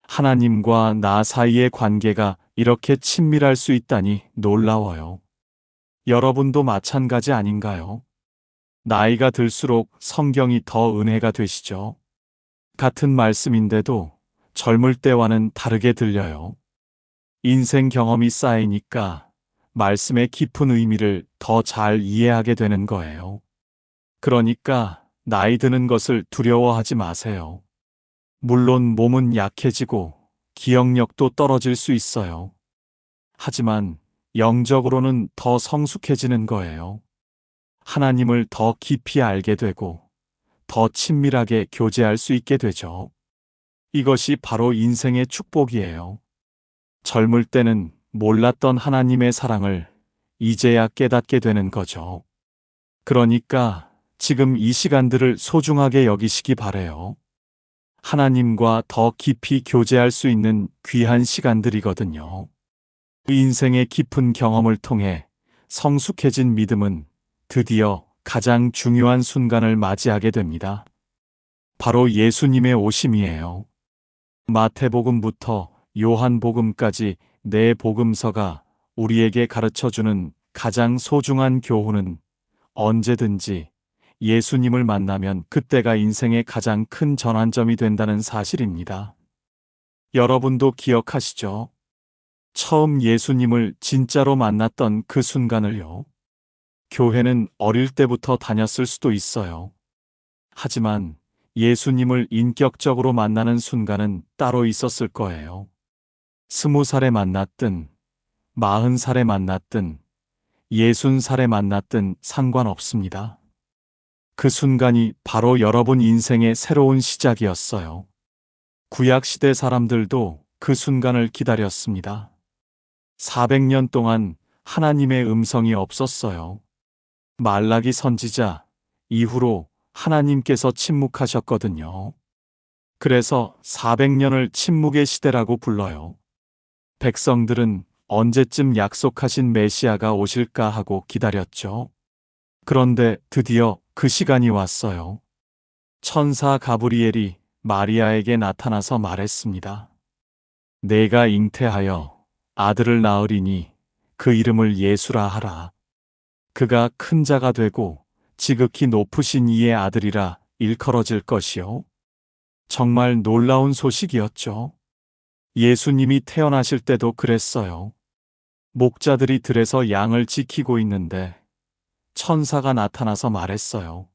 하나님과 나 사이의 관계가 이렇게 친밀할 수 있다니 놀라워요. 여러분도 마찬가지 아닌가요? 나이가 들수록 성경이 더 은혜가 되시죠? 같은 말씀인데도 젊을 때와는 다르게 들려요. 인생 경험이 쌓이니까 말씀의 깊은 의미를 더 잘 이해하게 되는 거예요. 그러니까 나이 드는 것을 두려워하지 마세요. 물론 몸은 약해지고 기억력도 떨어질 수 있어요. 하지만 영적으로는 더 성숙해지는 거예요. 하나님을 더 깊이 알게 되고 더 친밀하게 교제할 수 있게 되죠. 이것이 바로 인생의 축복이에요. 젊을 때는 몰랐던 하나님의 사랑을 이제야 깨닫게 되는 거죠. 그러니까 지금 이 시간들을 소중하게 여기시기 바래요. 하나님과 더 깊이 교제할 수 있는 귀한 시간들이거든요. 인생의 깊은 경험을 통해 성숙해진 믿음은 드디어 가장 중요한 순간을 맞이하게 됩니다. 바로 예수님의 오심이에요. 마태복음부터 요한복음까지 네 복음서가 우리에게 가르쳐주는 가장 소중한 교훈은 언제든지 예수님을 만나면 그때가 인생의 가장 큰 전환점이 된다는 사실입니다. 여러분도 기억하시죠? 처음 예수님을 진짜로 만났던 그 순간을요. 교회는 어릴 때부터 다녔을 수도 있어요. 하지만 예수님을 인격적으로 만나는 순간은 따로 있었을 거예요. 20살에 만났든, 40살에 만났든, 60살에 만났든 상관없습니다. 그 순간이 바로 여러분 인생의 새로운 시작이었어요. 구약시대 사람들도 그 순간을 기다렸습니다. 400년 동안 하나님의 음성이 없었어요. 말라기 선지자 이후로 하나님께서 침묵하셨거든요. 그래서 400년을 침묵의 시대라고 불러요. 백성들은 언제쯤 약속하신 메시아가 오실까 하고 기다렸죠. 그런데 드디어 그 시간이 왔어요. 천사 가브리엘이 마리아에게 나타나서 말했습니다. 내가 잉태하여 아들을 낳으리니 그 이름을 예수라 하라. 그가 큰 자가 되고 지극히 높으신 이의 아들이라 일컬어질 것이요. 정말 놀라운 소식이었죠. 예수님이 태어나실 때도 그랬어요. 목자들이 들에서 양을 지키고 있는데 천사가 나타나서 말했어요.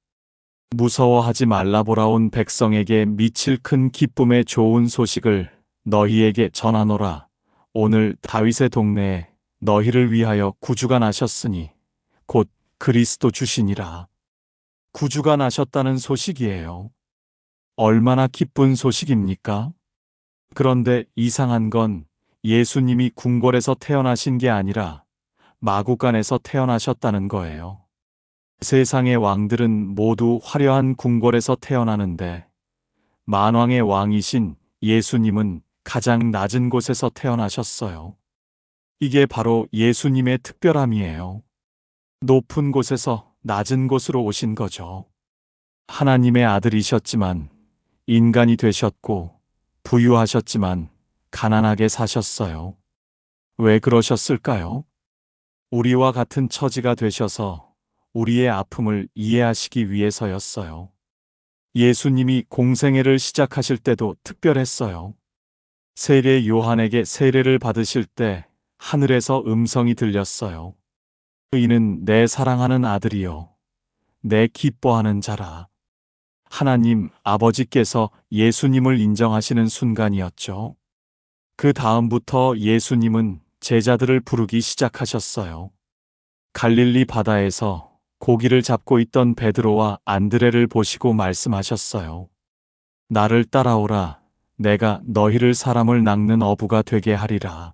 무서워하지 말라, 보라, 온 백성에게 미칠 큰 기쁨의 좋은 소식을 너희에게 전하노라. 오늘 다윗의 동네에 너희를 위하여 구주가 나셨으니 곧 그리스도 주시니라. 구주가 나셨다는 소식이에요. 얼마나 기쁜 소식입니까? 그런데 이상한 건 예수님이 궁궐에서 태어나신 게 아니라 마구간에서 태어나셨다는 거예요. 세상의 왕들은 모두 화려한 궁궐에서 태어나는데 만왕의 왕이신 예수님은 가장 낮은 곳에서 태어나셨어요. 이게 바로 예수님의 특별함이에요. 높은 곳에서 낮은 곳으로 오신 거죠. 하나님의 아들이셨지만 인간이 되셨고 부유하셨지만 가난하게 사셨어요. 왜 그러셨을까요? 우리와 같은 처지가 되셔서 우리의 아픔을 이해하시기 위해서였어요. 예수님이 공생애를 시작하실 때도 특별했어요. 세례 요한에게 세례를 받으실 때 하늘에서 음성이 들렸어요. 이는 내 사랑하는 아들이요, 내 기뻐하는 자라. 하나님 아버지께서 예수님을 인정하시는 순간이었죠. 그 다음부터 예수님은 제자들을 부르기 시작하셨어요. 갈릴리 바다에서 고기를 잡고 있던 베드로와 안드레를 보시고 말씀하셨어요. 나를 따라오라. 내가 너희를 사람을 낚는 어부가 되게 하리라.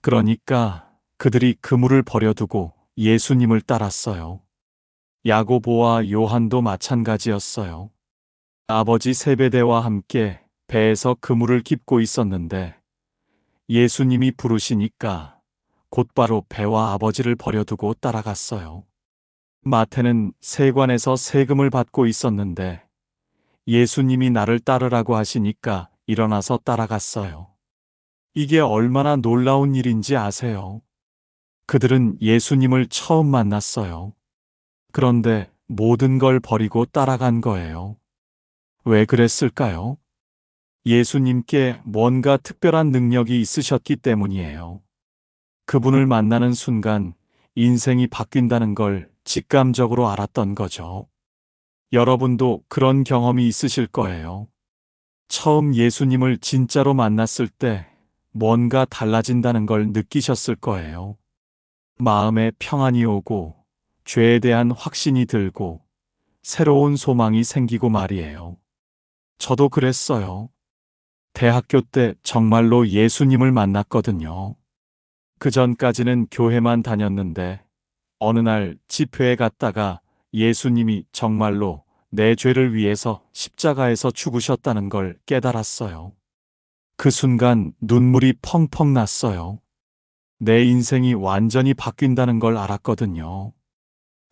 그러니까 그들이 그물을 버려두고 예수님을 따랐어요. 야고보와 요한도 마찬가지였어요. 아버지 세베대와 함께 배에서 그물을 깁고 있었는데 예수님이 부르시니까 곧바로 배와 아버지를 버려두고 따라갔어요. 마태는 세관에서 세금을 받고 있었는데 예수님이 나를 따르라고 하시니까 일어나서 따라갔어요. 이게 얼마나 놀라운 일인지 아세요? 그들은 예수님을 처음 만났어요. 그런데 모든 걸 버리고 따라간 거예요. 왜 그랬을까요? 예수님께 뭔가 특별한 능력이 있으셨기 때문이에요. 그분을 만나는 순간 인생이 바뀐다는 걸 직감적으로 알았던 거죠. 여러분도 그런 경험이 있으실 거예요. 처음 예수님을 진짜로 만났을 때 뭔가 달라진다는 걸 느끼셨을 거예요. 마음에 평안이 오고 죄에 대한 확신이 들고 새로운 소망이 생기고 말이에요. 저도 그랬어요. 대학교 때 정말로 예수님을 만났거든요. 그 전까지는 교회만 다녔는데 어느 날 집회에 갔다가 예수님이 정말로 내 죄를 위해서 십자가에서 죽으셨다는 걸 깨달았어요. 그 순간 눈물이 펑펑 났어요. 내 인생이 완전히 바뀐다는 걸 알았거든요.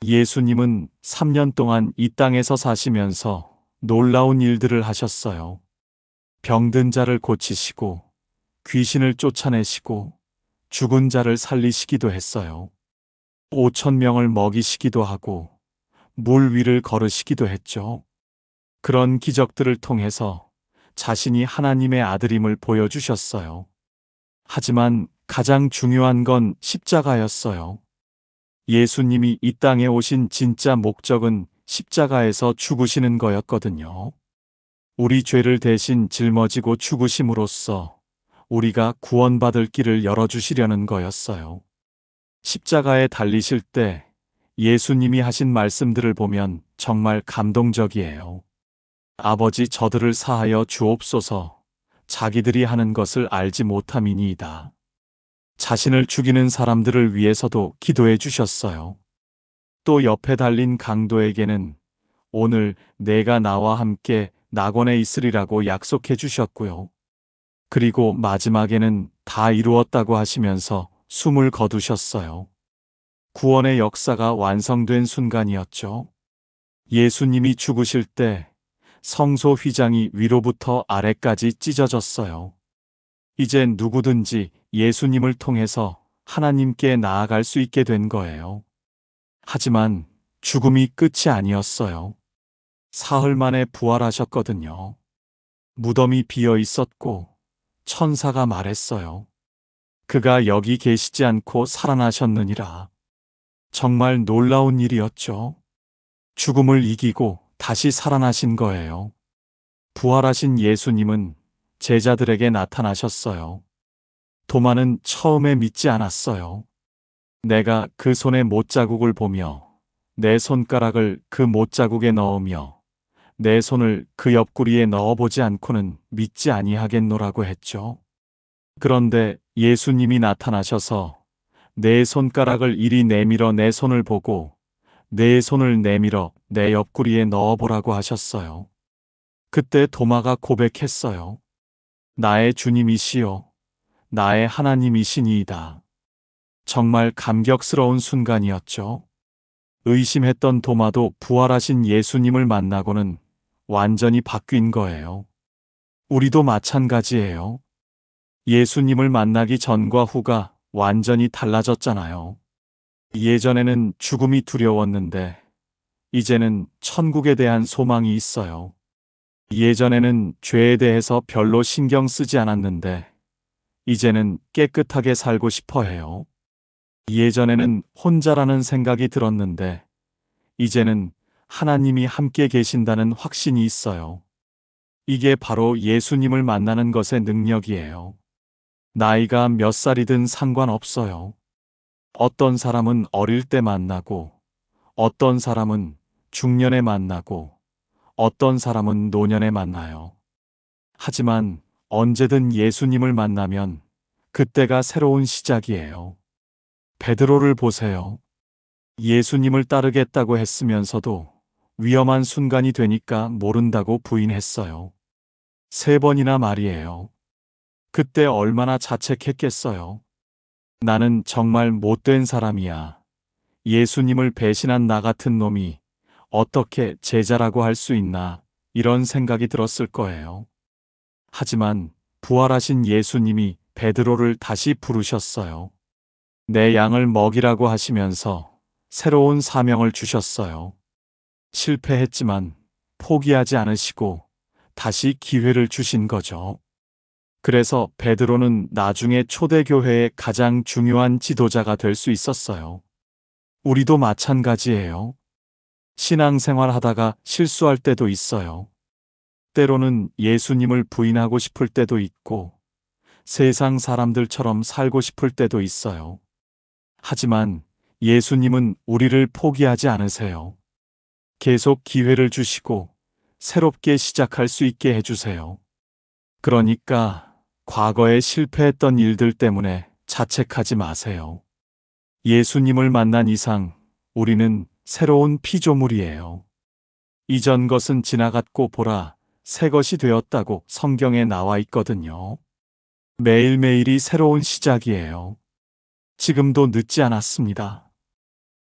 예수님은 3년 동안 이 땅에서 사시면서 놀라운 일들을 하셨어요. 병든 자를 고치시고 귀신을 쫓아내시고 죽은 자를 살리시기도 했어요. 5,000명을 먹이시기도 하고 물 위를 걸으시기도 했죠. 그런 기적들을 통해서 자신이 하나님의 아들임을 보여주셨어요. 하지만 가장 중요한 건 십자가였어요. 예수님이 이 땅에 오신 진짜 목적은 십자가에서 죽으시는 거였거든요. 우리 죄를 대신 짊어지고 죽으심으로써 우리가 구원받을 길을 열어주시려는 거였어요. 십자가에 달리실 때 예수님이 하신 말씀들을 보면 정말 감동적이에요. 아버지, 저들을 사하여 주옵소서. 자기들이 하는 것을 알지 못함이니이다. 자신을 죽이는 사람들을 위해서도 기도해 주셨어요. 또 옆에 달린 강도에게는 오늘 내가 나와 함께 낙원에 있으리라고 약속해 주셨고요. 그리고 마지막에는 다 이루었다고 하시면서 숨을 거두셨어요. 구원의 역사가 완성된 순간이었죠. 예수님이 죽으실 때 성소 휘장이 위로부터 아래까지 찢어졌어요. 이제 누구든지 예수님을 통해서 하나님께 나아갈 수 있게 된 거예요. 하지만 죽음이 끝이 아니었어요. 사흘 만에 부활하셨거든요. 무덤이 비어 있었고 천사가 말했어요. 그가 여기 계시지 않고 살아나셨느니라. 정말 놀라운 일이었죠. 죽음을 이기고 다시 살아나신 거예요. 부활하신 예수님은 제자들에게 나타나셨어요. 도마는 처음에 믿지 않았어요. 내가 그 손의 못자국을 보며 내 손가락을 그 못자국에 넣으며 내 손을 그 옆구리에 넣어보지 않고는 믿지 아니하겠노라고 했죠. 그런데 예수님이 나타나셔서 내 손가락을 이리 내밀어 내 손을 보고 내 손을 내밀어 내 옆구리에 넣어보라고 하셨어요. 그때 도마가 고백했어요. 나의 주님이시요, 나의 하나님이시니이다. 정말 감격스러운 순간이었죠. 의심했던 도마도 부활하신 예수님을 만나고는 완전히 바뀐 거예요. 우리도 마찬가지예요. 예수님을 만나기 전과 후가 완전히 달라졌잖아요. 예전에는 죽음이 두려웠는데 이제는 천국에 대한 소망이 있어요. 예전에는 죄에 대해서 별로 신경 쓰지 않았는데 이제는 깨끗하게 살고 싶어 해요. 예전에는 혼자라는 생각이 들었는데 이제는 하나님이 함께 계신다는 확신이 있어요. 이게 바로 예수님을 만나는 것의 능력이에요. 나이가 몇 살이든 상관없어요. 어떤 사람은 어릴 때 만나고, 어떤 사람은 중년에 만나고, 어떤 사람은 노년에 만나요. 하지만 언제든 예수님을 만나면 그때가 새로운 시작이에요. 베드로를 보세요. 예수님을 따르겠다고 했으면서도 위험한 순간이 되니까 모른다고 부인했어요. 3번이나 말이에요. 그때 얼마나 자책했겠어요. 나는 정말 못된 사람이야. 예수님을 배신한 나 같은 놈이 어떻게 제자라고 할 수 있나, 이런 생각이 들었을 거예요. 하지만 부활하신 예수님이 베드로를 다시 부르셨어요. 내 양을 먹이라고 하시면서 새로운 사명을 주셨어요. 실패했지만 포기하지 않으시고 다시 기회를 주신 거죠. 그래서 베드로는 나중에 초대교회의 가장 중요한 지도자가 될 수 있었어요. 우리도 마찬가지예요. 신앙생활 하다가 실수할 때도 있어요. 때로는 예수님을 부인하고 싶을 때도 있고 세상 사람들처럼 살고 싶을 때도 있어요. 하지만 예수님은 우리를 포기하지 않으세요. 계속 기회를 주시고 새롭게 시작할 수 있게 해주세요. 그러니까 과거에 실패했던 일들 때문에 자책하지 마세요. 예수님을 만난 이상 우리는 새로운 피조물이에요. 이전 것은 지나갔고 보라, 새 것이 되었다고 성경에 나와 있거든요. 매일매일이 새로운 시작이에요. 지금도 늦지 않았습니다.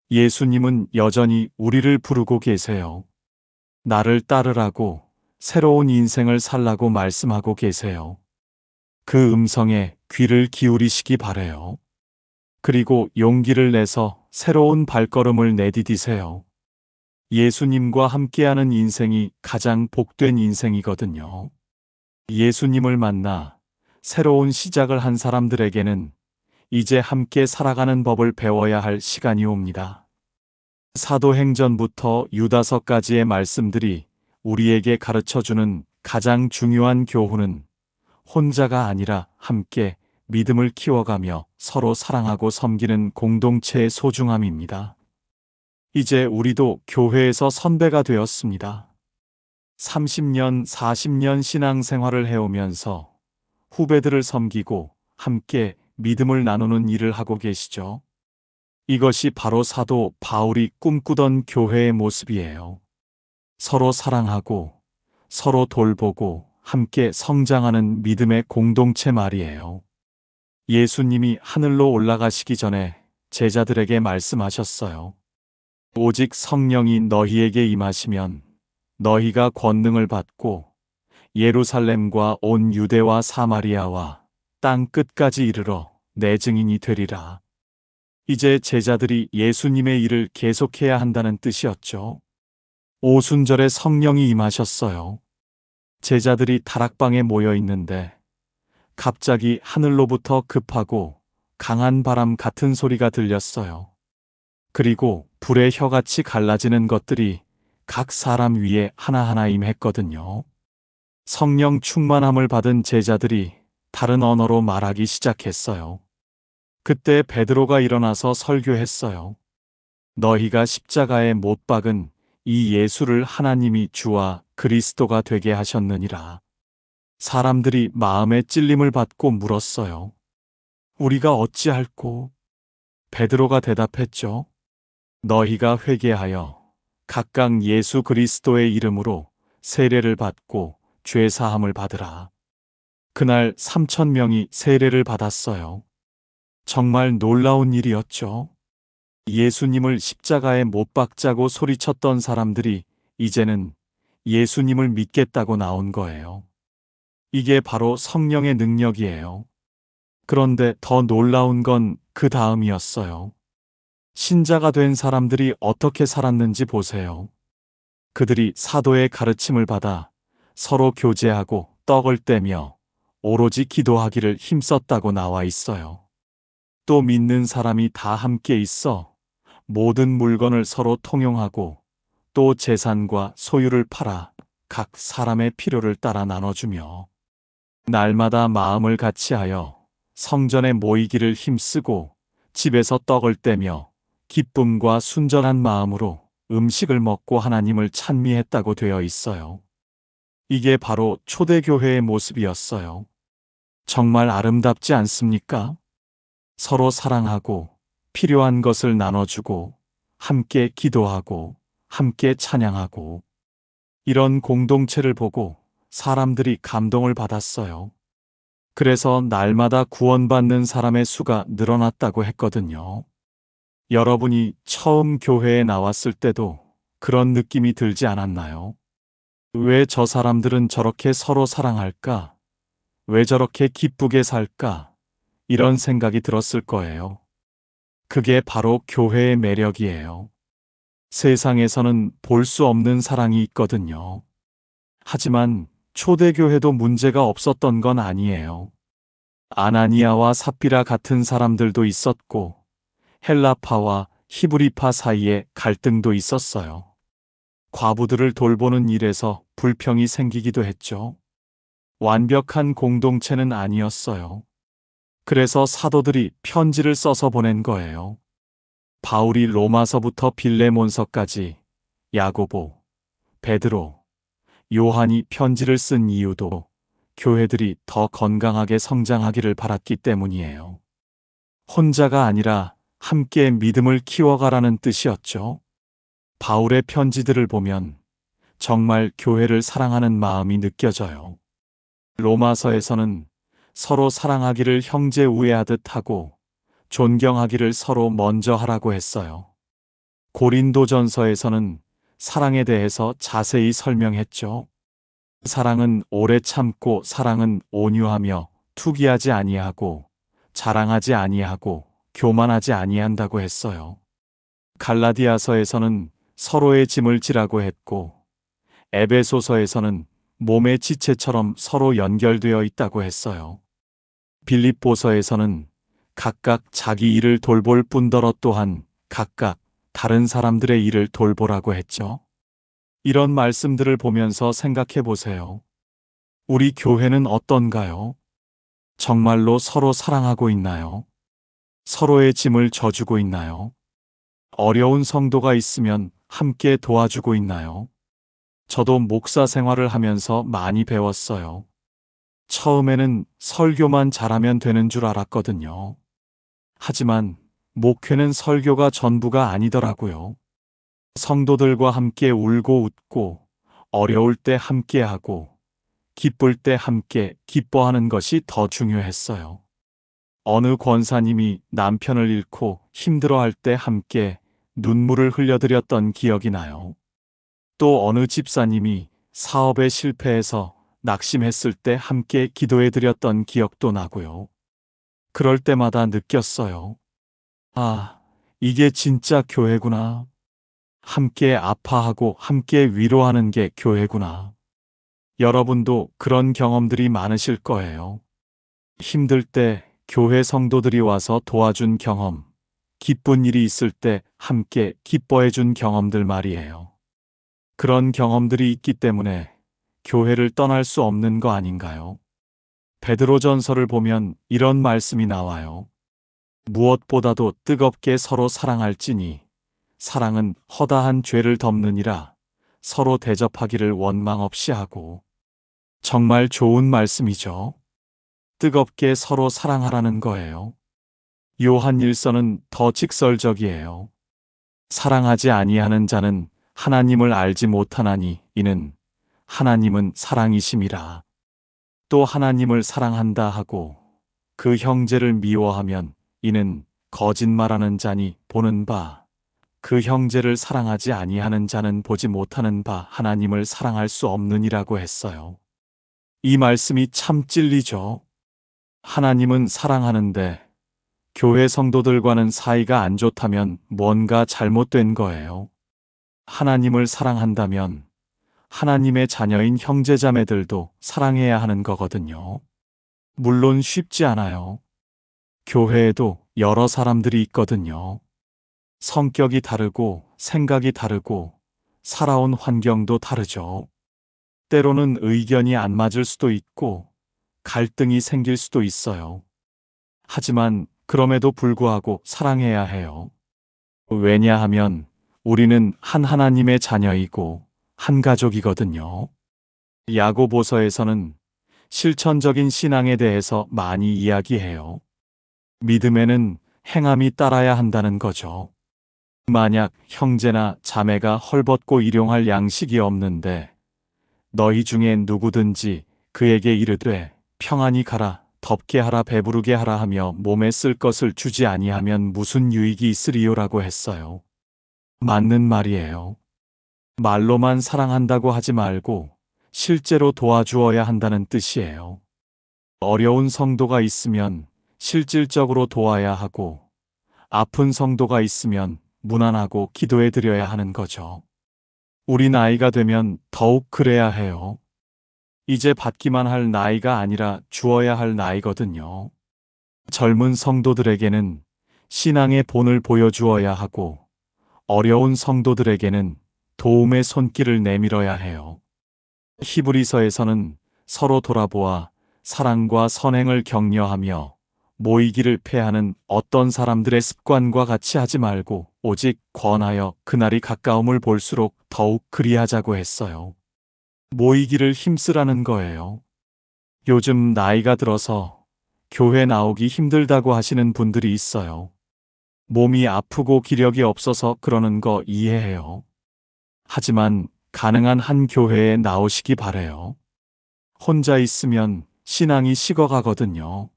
예수님은 여전히 우리를 부르고 계세요. 나를 따르라고, 새로운 인생을 살라고 말씀하고 계세요. 그 음성에 귀를 기울이시기 바래요. 그리고 용기를 내서 새로운 발걸음을 내디디세요. 예수님과 함께하는 인생이 가장 복된 인생이거든요. 예수님을 만나 새로운 시작을 한 사람들에게는 이제 함께 살아가는 법을 배워야 할 시간이 옵니다. 사도행전부터 유다서까지의 말씀들이 우리에게 가르쳐주는 가장 중요한 교훈은 혼자가 아니라 함께 믿음을 키워가며 서로 사랑하고 섬기는 공동체의 소중함입니다. 이제 우리도 교회에서 선배가 되었습니다. 30년, 40년 신앙생활을 해오면서 후배들을 섬기고 함께 믿음을 나누는 일을 하고 계시죠. 이것이 바로 사도 바울이 꿈꾸던 교회의 모습이에요. 서로 사랑하고 서로 돌보고 함께 성장하는 믿음의 공동체 말이에요. 예수님이 하늘로 올라가시기 전에 제자들에게 말씀하셨어요. 오직 성령이 너희에게 임하시면 너희가 권능을 받고 예루살렘과 온 유대와 사마리아와 땅 끝까지 이르러 내 증인이 되리라. 이제 제자들이 예수님의 일을 계속해야 한다는 뜻이었죠. 오순절에 성령이 임하셨어요. 제자들이 다락방에 모여 있는데 갑자기 하늘로부터 급하고 강한 바람 같은 소리가 들렸어요. 그리고 불의 혀같이 갈라지는 것들이 각 사람 위에 하나하나 임했거든요. 성령 충만함을 받은 제자들이 다른 언어로 말하기 시작했어요. 그때 베드로가 일어나서 설교했어요. 너희가 십자가에 못 박은 이 예수를 하나님이 주와 그리스도가 되게 하셨느니라. 사람들이 마음에 찔림을 받고 물었어요. 우리가 어찌할꼬? 베드로가 대답했죠. 너희가 회개하여 각각 예수 그리스도의 이름으로 세례를 받고 죄 사함을 받으라. 그날 3,000명이 세례를 받았어요. 정말 놀라운 일이었죠. 예수님을 십자가에 못 박자고 소리쳤던 사람들이 이제는 예수님을 믿겠다고 나온 거예요. 이게 바로 성령의 능력이에요. 그런데 더 놀라운 건 그 다음이었어요. 신자가 된 사람들이 어떻게 살았는지 보세요. 그들이 사도의 가르침을 받아 서로 교제하고 떡을 떼며 오로지 기도하기를 힘썼다고 나와 있어요. 또 믿는 사람이 다 함께 있어 모든 물건을 서로 통용하고 또 재산과 소유를 팔아 각 사람의 필요를 따라 나눠주며 날마다 마음을 같이하여 성전에 모이기를 힘쓰고 집에서 떡을 떼며 기쁨과 순전한 마음으로 음식을 먹고 하나님을 찬미했다고 되어 있어요. 이게 바로 초대교회의 모습이었어요. 정말 아름답지 않습니까? 서로 사랑하고 필요한 것을 나눠주고 함께 기도하고 함께 찬양하고 이런 공동체를 보고 사람들이 감동을 받았어요. 그래서 날마다 구원받는 사람의 수가 늘어났다고 했거든요. 여러분이 처음 교회에 나왔을 때도 그런 느낌이 들지 않았나요? 왜 저 사람들은 저렇게 서로 사랑할까? 왜 저렇게 기쁘게 살까? 이런 생각이 들었을 거예요. 그게 바로 교회의 매력이에요. 세상에서는 볼 수 없는 사랑이 있거든요. 하지만 초대교회도 문제가 없었던 건 아니에요. 아나니아와 삽비라 같은 사람들도 있었고 헬라파와 히브리파 사이에 갈등도 있었어요. 과부들을 돌보는 일에서 불평이 생기기도 했죠. 완벽한 공동체는 아니었어요. 그래서 사도들이 편지를 써서 보낸 거예요. 바울이 로마서부터 빌레몬서까지 야고보, 베드로, 요한이 편지를 쓴 이유도 교회들이 더 건강하게 성장하기를 바랐기 때문이에요. 혼자가 아니라 함께 믿음을 키워가라는 뜻이었죠. 바울의 편지들을 보면 정말 교회를 사랑하는 마음이 느껴져요. 로마서에서는 서로 사랑하기를 형제 우애하듯 하고 존경하기를 서로 먼저 하라고 했어요. 고린도전서에서는 사랑에 대해서 자세히 설명했죠. 사랑은 오래 참고 사랑은 온유하며 투기하지 아니하고 자랑하지 아니하고 교만하지 아니한다고 했어요. 갈라디아서에서는 서로의 짐을 지라고 했고 에베소서에서는 몸의 지체처럼 서로 연결되어 있다고 했어요. 빌립보서에서는 각각 자기 일을 돌볼 뿐더러 또한 각각 다른 사람들의 일을 돌보라고 했죠. 이런 말씀들을 보면서 생각해 보세요. 우리 교회는 어떤가요? 정말로 서로 사랑하고 있나요? 서로의 짐을 져주고 있나요? 어려운 성도가 있으면 함께 도와주고 있나요? 저도 목사 생활을 하면서 많이 배웠어요. 처음에는 설교만 잘하면 되는 줄 알았거든요. 하지만 목회는 설교가 전부가 아니더라고요. 성도들과 함께 울고 웃고 어려울 때 함께하고 기쁠 때 함께 기뻐하는 것이 더 중요했어요. 어느 권사님이 남편을 잃고 힘들어할 때 함께 눈물을 흘려드렸던 기억이 나요. 또 어느 집사님이 사업에 실패해서 낙심했을 때 함께 기도해드렸던 기억도 나고요. 그럴 때마다 느꼈어요. 아, 이게 진짜 교회구나. 함께 아파하고 함께 위로하는 게 교회구나. 여러분도 그런 경험들이 많으실 거예요. 힘들 때 교회 성도들이 와서 도와준 경험, 기쁜 일이 있을 때 함께 기뻐해 준 경험들 말이에요. 그런 경험들이 있기 때문에 교회를 떠날 수 없는 거 아닌가요? 베드로전서를 보면 이런 말씀이 나와요. 무엇보다도 뜨겁게 서로 사랑할지니 사랑은 허다한 죄를 덮느니라. 서로 대접하기를 원망 없이 하고. 정말 좋은 말씀이죠. 뜨겁게 서로 사랑하라는 거예요. 요한 1서는 더 직설적이에요. 사랑하지 아니하는 자는 하나님을 알지 못하나니 이는 하나님은 사랑이심이라. 또 하나님을 사랑한다 하고 그 형제를 미워하면 이는 거짓말하는 자니 보는 바 그 형제를 사랑하지 아니하는 자는 보지 못하는 바 하나님을 사랑할 수 없느니라고 했어요. 이 말씀이 참 찔리죠. 하나님은 사랑하는데 교회 성도들과는 사이가 안 좋다면 뭔가 잘못된 거예요. 하나님을 사랑한다면 하나님의 자녀인 형제자매들도 사랑해야 하는 거거든요. 물론 쉽지 않아요. 교회에도 여러 사람들이 있거든요. 성격이 다르고 생각이 다르고 살아온 환경도 다르죠. 때로는 의견이 안 맞을 수도 있고 갈등이 생길 수도 있어요. 하지만 그럼에도 불구하고 사랑해야 해요. 왜냐하면 우리는 한 하나님의 자녀이고 한 가족이거든요. 야고보서에서는 실천적인 신앙에 대해서 많이 이야기해요. 믿음에는 행함이 따라야 한다는 거죠. 만약 형제나 자매가 헐벗고 일용할 양식이 없는데 너희 중에 누구든지 그에게 이르되 평안히 가라 덥게 하라 배부르게 하라 하며 몸에 쓸 것을 주지 아니하면 무슨 유익이 있으리요라고 했어요. 맞는 말이에요. 말로만 사랑한다고 하지 말고 실제로 도와주어야 한다는 뜻이에요. 어려운 성도가 있으면 실질적으로 도와야 하고 아픈 성도가 있으면 무난하고 기도해 드려야 하는 거죠. 우리 나이가 되면 더욱 그래야 해요. 이제 받기만 할 나이가 아니라 주어야 할 나이거든요. 젊은 성도들에게는 신앙의 본을 보여주어야 하고 어려운 성도들에게는 도움의 손길을 내밀어야 해요. 히브리서에서는 서로 돌아보아 사랑과 선행을 격려하며 모이기를 패하는 어떤 사람들의 습관과 같이 하지 말고 오직 권하여 그날이 가까움을 볼수록 더욱 그리하자고 했어요. 모이기를 힘쓰라는 거예요. 요즘 나이가 들어서 교회 나오기 힘들다고 하시는 분들이 있어요. 몸이 아프고 기력이 없어서 그러는 거 이해해요. 하지만 가능한 한 교회에 나오시기 바래요. 혼자 있으면 신앙이 식어가거든요.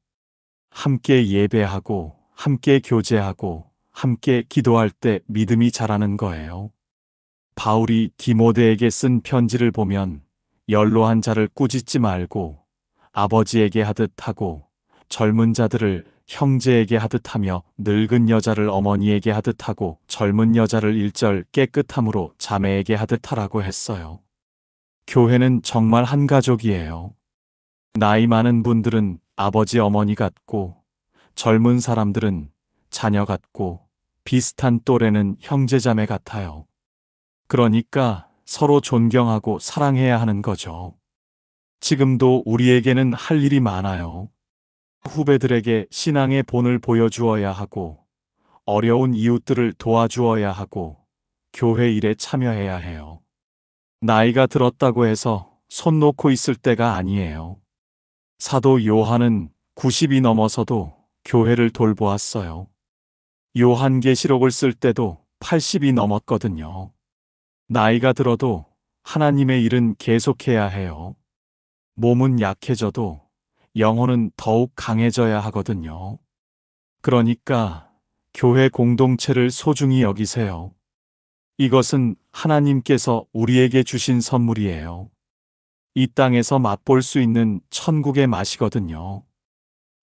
함께 예배하고, 함께 교제하고, 함께 기도할 때 믿음이 자라는 거예요. 바울이 디모데에게 쓴 편지를 보면 연로한 자를 꾸짖지 말고 아버지에게 하듯 하고 젊은 자들을 형제에게 하듯 하며 늙은 여자를 어머니에게 하듯 하고 젊은 여자를 일절 깨끗함으로 자매에게 하듯 하라고 했어요. 교회는 정말 한 가족이에요. 나이 많은 분들은 아버지 어머니 같고 젊은 사람들은 자녀 같고 비슷한 또래는 형제자매 같아요. 그러니까 서로 존경하고 사랑해야 하는 거죠. 지금도 우리에게는 할 일이 많아요. 후배들에게 신앙의 본을 보여주어야 하고 어려운 이웃들을 도와주어야 하고 교회 일에 참여해야 해요. 나이가 들었다고 해서 손 놓고 있을 때가 아니에요. 사도 요한은 90이 넘어서도 교회를 돌보았어요. 요한계시록을 쓸 때도 80이 넘었거든요. 나이가 들어도 하나님의 일은 계속해야 해요. 몸은 약해져도 영혼은 더욱 강해져야 하거든요. 그러니까 교회 공동체를 소중히 여기세요. 이것은 하나님께서 우리에게 주신 선물이에요. 이 땅에서 맛볼 수 있는 천국의 맛이거든요.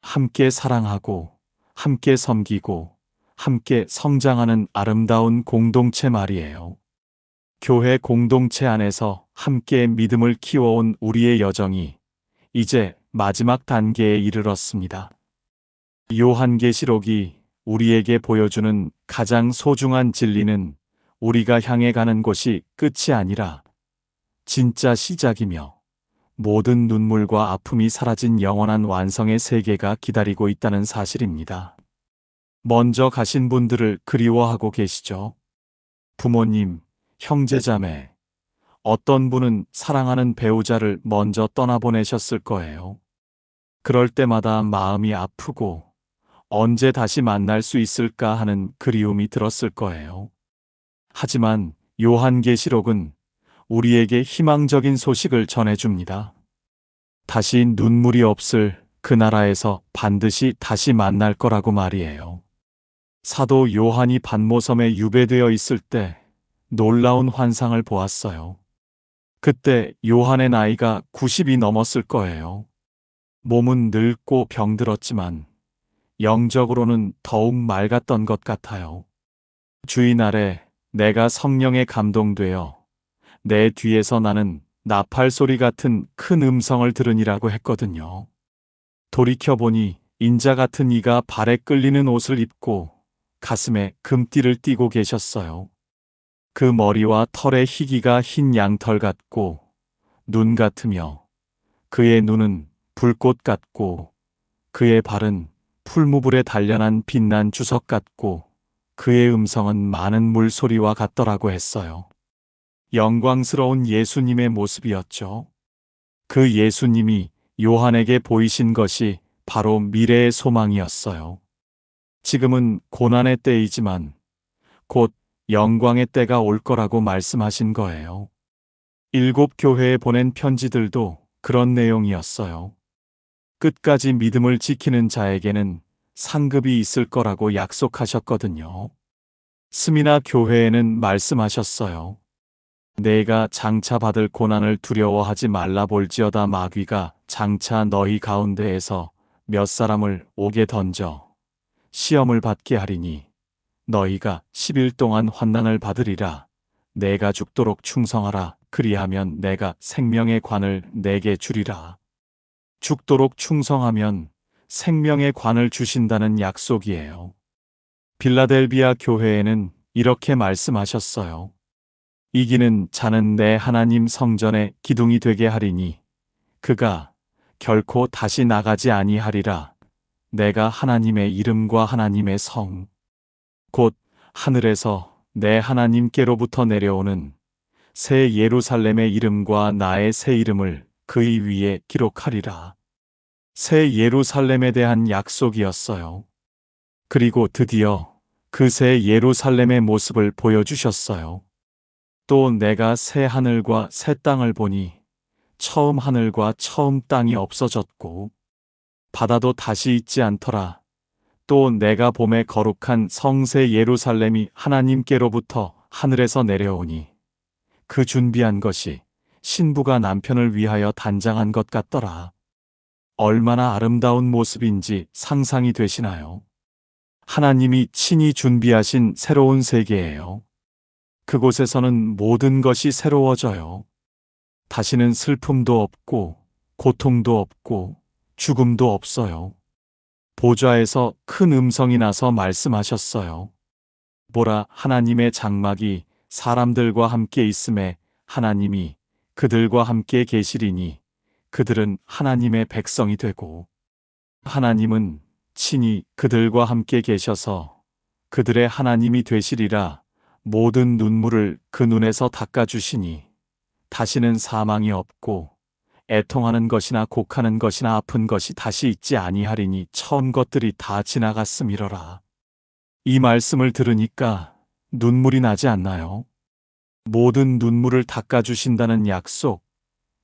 함께 사랑하고, 함께 섬기고, 함께 성장하는 아름다운 공동체 말이에요. 교회 공동체 안에서 함께 믿음을 키워온 우리의 여정이 이제 마지막 단계에 이르렀습니다. 요한계시록이 우리에게 보여주는 가장 소중한 진리는 우리가 향해 가는 곳이 끝이 아니라 진짜 시작이며 모든 눈물과 아픔이 사라진 영원한 완성의 세계가 기다리고 있다는 사실입니다. 먼저 가신 분들을 그리워하고 계시죠? 부모님, 형제자매, 어떤 분은 사랑하는 배우자를 먼저 떠나보내셨을 거예요. 그럴 때마다 마음이 아프고 언제 다시 만날 수 있을까 하는 그리움이 들었을 거예요. 하지만 요한계시록은 우리에게 희망적인 소식을 전해줍니다. 다시 눈물이 없을 그 나라에서 반드시 다시 만날 거라고 말이에요. 사도 요한이 반모섬에 유배되어 있을 때 놀라운 환상을 보았어요. 그때 요한의 나이가 90이 넘었을 거예요. 몸은 늙고 병들었지만 영적으로는 더욱 맑았던 것 같아요. 주인 아래 내가 성령에 감동되어 내 뒤에서 나는 나팔 소리 같은 큰 음성을 들으니라고 했거든요. 돌이켜보니 인자 같은 이가 발에 끌리는 옷을 입고 가슴에 금띠를 띠고 계셨어요. 그 머리와 털의 희기가 흰 양털 같고 눈 같으며 그의 눈은 불꽃 같고 그의 발은 풀무불에 단련한 빛난 주석 같고 그의 음성은 많은 물소리와 같더라고 했어요. 영광스러운 예수님의 모습이었죠. 그 예수님이 요한에게 보이신 것이 바로 미래의 소망이었어요. 지금은 고난의 때이지만 곧 영광의 때가 올 거라고 말씀하신 거예요. 7교회에 보낸 편지들도 그런 내용이었어요. 끝까지 믿음을 지키는 자에게는 상급이 있을 거라고 약속하셨거든요. 스미나 교회에는 말씀하셨어요. 내가 장차 받을 고난을 두려워하지 말라 볼지어다 마귀가 장차 너희 가운데에서 몇 사람을 옥에 던져 시험을 받게 하리니 너희가 10일 동안 환난을 받으리라. 내가 죽도록 충성하라. 그리하면 내가 생명의 관을 내게 주리라. 죽도록 충성하면 생명의 관을 주신다는 약속이에요. 빌라델비아 교회에는 이렇게 말씀하셨어요. 이기는 자는 내 하나님 성전의 기둥이 되게 하리니 그가 결코 다시 나가지 아니하리라. 내가 하나님의 이름과 하나님의 성 곧 하늘에서 내 하나님께로부터 내려오는 새 예루살렘의 이름과 나의 새 이름을 그의 위에 기록하리라. 새 예루살렘에 대한 약속이었어요. 그리고 드디어 그 새 예루살렘의 모습을 보여주셨어요. 또 내가 새 하늘과 새 땅을 보니 처음 하늘과 처음 땅이 없어졌고 바다도 다시 있지 않더라. 또 내가 봄에 거룩한 성새 예루살렘이 하나님께로부터 하늘에서 내려오니 그 준비한 것이 신부가 남편을 위하여 단장한 것 같더라. 얼마나 아름다운 모습인지 상상이 되시나요? 하나님이 친히 준비하신 새로운 세계예요. 그곳에서는 모든 것이 새로워져요. 다시는 슬픔도 없고 고통도 없고 죽음도 없어요. 보좌에서 큰 음성이 나서 말씀하셨어요. 보라, 하나님의 장막이 사람들과 함께 있음에 하나님이 그들과 함께 계시리니 그들은 하나님의 백성이 되고 하나님은 친히 그들과 함께 계셔서 그들의 하나님이 되시리라. 모든 눈물을 그 눈에서 닦아주시니 다시는 사망이 없고 애통하는 것이나 곡하는 것이나 아픈 것이 다시 있지 아니하리니 처음 것들이 다 지나갔음이러라. 이 말씀을 들으니까 눈물이 나지 않나요? 모든 눈물을 닦아주신다는 약속,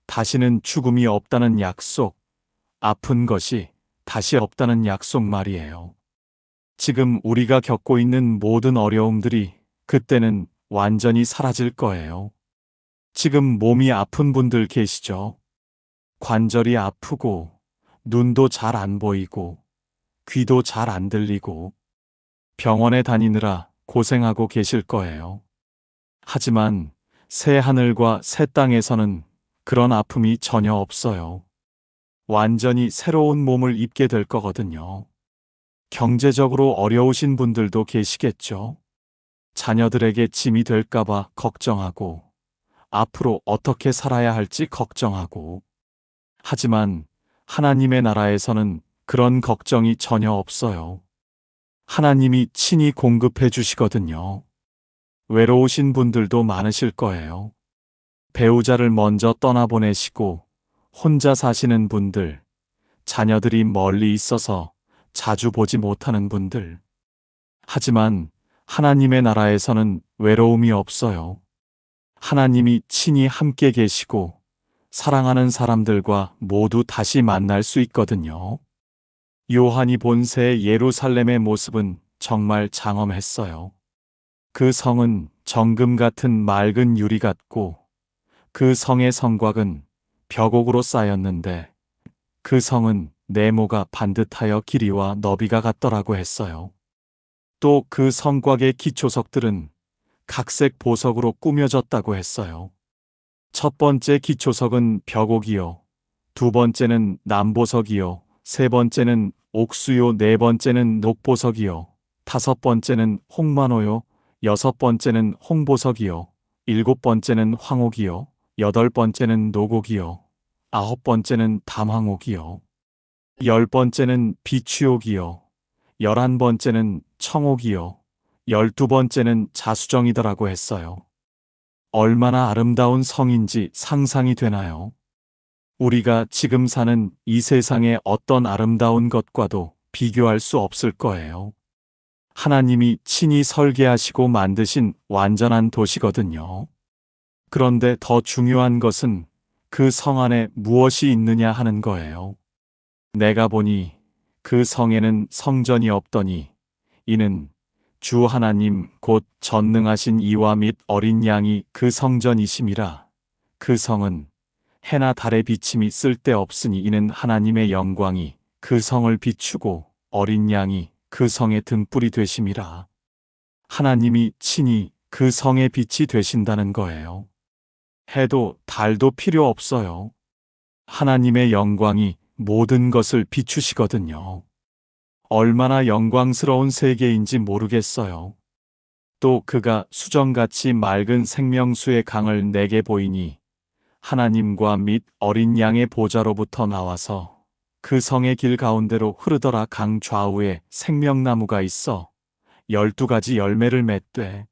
다시는 죽음이 없다는 약속, 아픈 것이 다시 없다는 약속 말이에요. 지금 우리가 겪고 있는 모든 어려움들이 그때는 완전히 사라질 거예요. 지금 몸이 아픈 분들 계시죠? 관절이 아프고, 눈도 잘 안 보이고, 귀도 잘 안 들리고, 병원에 다니느라 고생하고 계실 거예요. 하지만 새 하늘과 새 땅에서는 그런 아픔이 전혀 없어요. 완전히 새로운 몸을 입게 될 거거든요. 경제적으로 어려우신 분들도 계시겠죠. 자녀들에게 짐이 될까봐 걱정하고, 앞으로 어떻게 살아야 할지 걱정하고. 하지만 하나님의 나라에서는 그런 걱정이 전혀 없어요. 하나님이 친히 공급해 주시거든요. 외로우신 분들도 많으실 거예요. 배우자를 먼저 떠나보내시고 혼자 사시는 분들, 자녀들이 멀리 있어서 자주 보지 못하는 분들. 하지만 하나님의 나라에서는 외로움이 없어요. 하나님이 친히 함께 계시고 사랑하는 사람들과 모두 다시 만날 수 있거든요. 요한이 본 새 예루살렘의 모습은 정말 장엄했어요. 그 성은 정금 같은 맑은 유리 같고 그 성의 성곽은 벽옥으로 쌓였는데 그 성은 네모가 반듯하여 길이와 너비가 같더라고 했어요. 또 그 성곽의 기초석들은 각색 보석으로 꾸며졌다고 했어요. 첫 번째 기초석은 벽옥이요. 두 번째는 남보석이요. 세 번째는 옥수요. 네 번째는 녹보석이요. 다섯 번째는 홍만호요. 여섯 번째는 홍보석이요. 일곱 번째는 황옥이요. 여덟 번째는 노곡이요. 아홉 번째는 담황옥이요. 열 번째는 비취옥이요. 11번째는 청옥이요. 12번째는 자수정이더라고 했어요. 얼마나 아름다운 성인지 상상이 되나요? 우리가 지금 사는 이 세상의 어떤 아름다운 것과도 비교할 수 없을 거예요. 하나님이 친히 설계하시고 만드신 완전한 도시거든요. 그런데 더 중요한 것은 그 성 안에 무엇이 있느냐 하는 거예요. 내가 보니 그 성에는 성전이 없더니 이는 주 하나님 곧 전능하신 이와 및 어린 양이 그 성전이심이라. 그 성은 해나 달의 비침이 쓸데없으니 이는 하나님의 영광이 그 성을 비추고 어린 양이 그 성의 등불이 되심이라. 하나님이 친히 그 성의 빛이 되신다는 거예요. 해도 달도 필요 없어요. 하나님의 영광이 모든 것을 비추시거든요. 얼마나 영광스러운 세계인지 모르겠어요. 또 그가 수정같이 맑은 생명수의 강을 내게 보이니 하나님과 및 어린 양의 보좌로부터 나와서 그 성의 길 가운데로 흐르더라. 강 좌우에 생명나무가 있어 12가지 열매를 맺되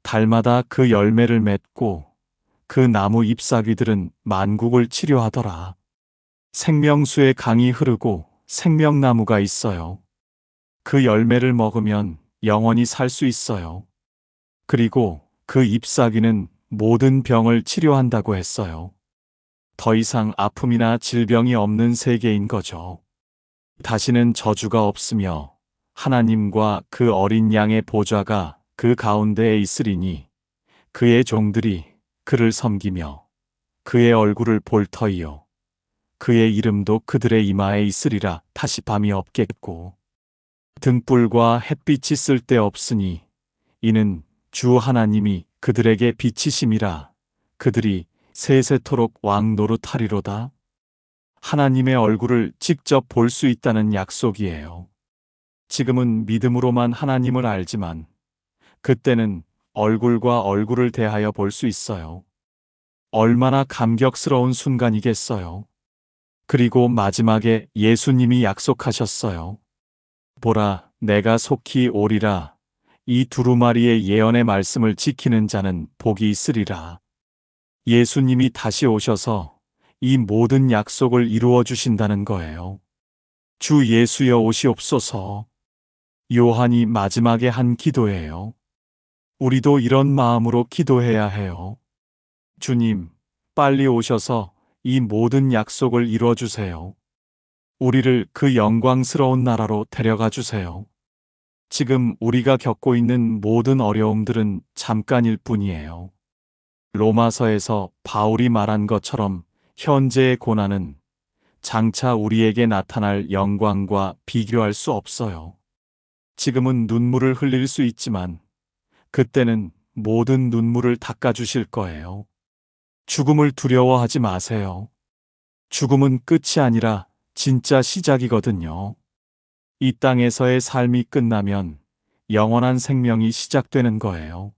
달마다 그 열매를 맺고 그 나무 잎사귀들은 만국을 치료하더라. 생명수의 강이 흐르고 생명나무가 있어요. 그 열매를 먹으면 영원히 살 수 있어요. 그리고 그 잎사귀는 모든 병을 치료한다고 했어요. 더 이상 아픔이나 질병이 없는 세계인 거죠. 다시는 저주가 없으며 하나님과 그 어린 양의 보좌가 그 가운데에 있으리니 그의 종들이 그를 섬기며 그의 얼굴을 볼 터이요. 그의 이름도 그들의 이마에 있으리라. 다시 밤이 없겠고 등불과 햇빛이 쓸데없으니 이는 주 하나님이 그들에게 비치심이라. 그들이 세세토록 왕 노릇하리로다. 하나님의 얼굴을 직접 볼 수 있다는 약속이에요. 지금은 믿음으로만 하나님을 알지만 그때는 얼굴과 얼굴을 대하여 볼 수 있어요. 얼마나 감격스러운 순간이겠어요. 그리고 마지막에 예수님이 약속하셨어요. 보라, 내가 속히 오리라. 이 두루마리의 예언의 말씀을 지키는 자는 복이 있으리라. 예수님이 다시 오셔서 이 모든 약속을 이루어 주신다는 거예요. 주 예수여 오시옵소서. 요한이 마지막에 한 기도예요. 우리도 이런 마음으로 기도해야 해요. 주님, 빨리 오셔서 이 모든 약속을 이루어 주세요. 우리를 그 영광스러운 나라로 데려가 주세요. 지금 우리가 겪고 있는 모든 어려움들은 잠깐일 뿐이에요. 로마서에서 바울이 말한 것처럼 현재의 고난은 장차 우리에게 나타날 영광과 비교할 수 없어요. 지금은 눈물을 흘릴 수 있지만 그때는 모든 눈물을 닦아주실 거예요. 죽음을 두려워하지 마세요. 죽음은 끝이 아니라 진짜 시작이거든요. 이 땅에서의 삶이 끝나면 영원한 생명이 시작되는 거예요.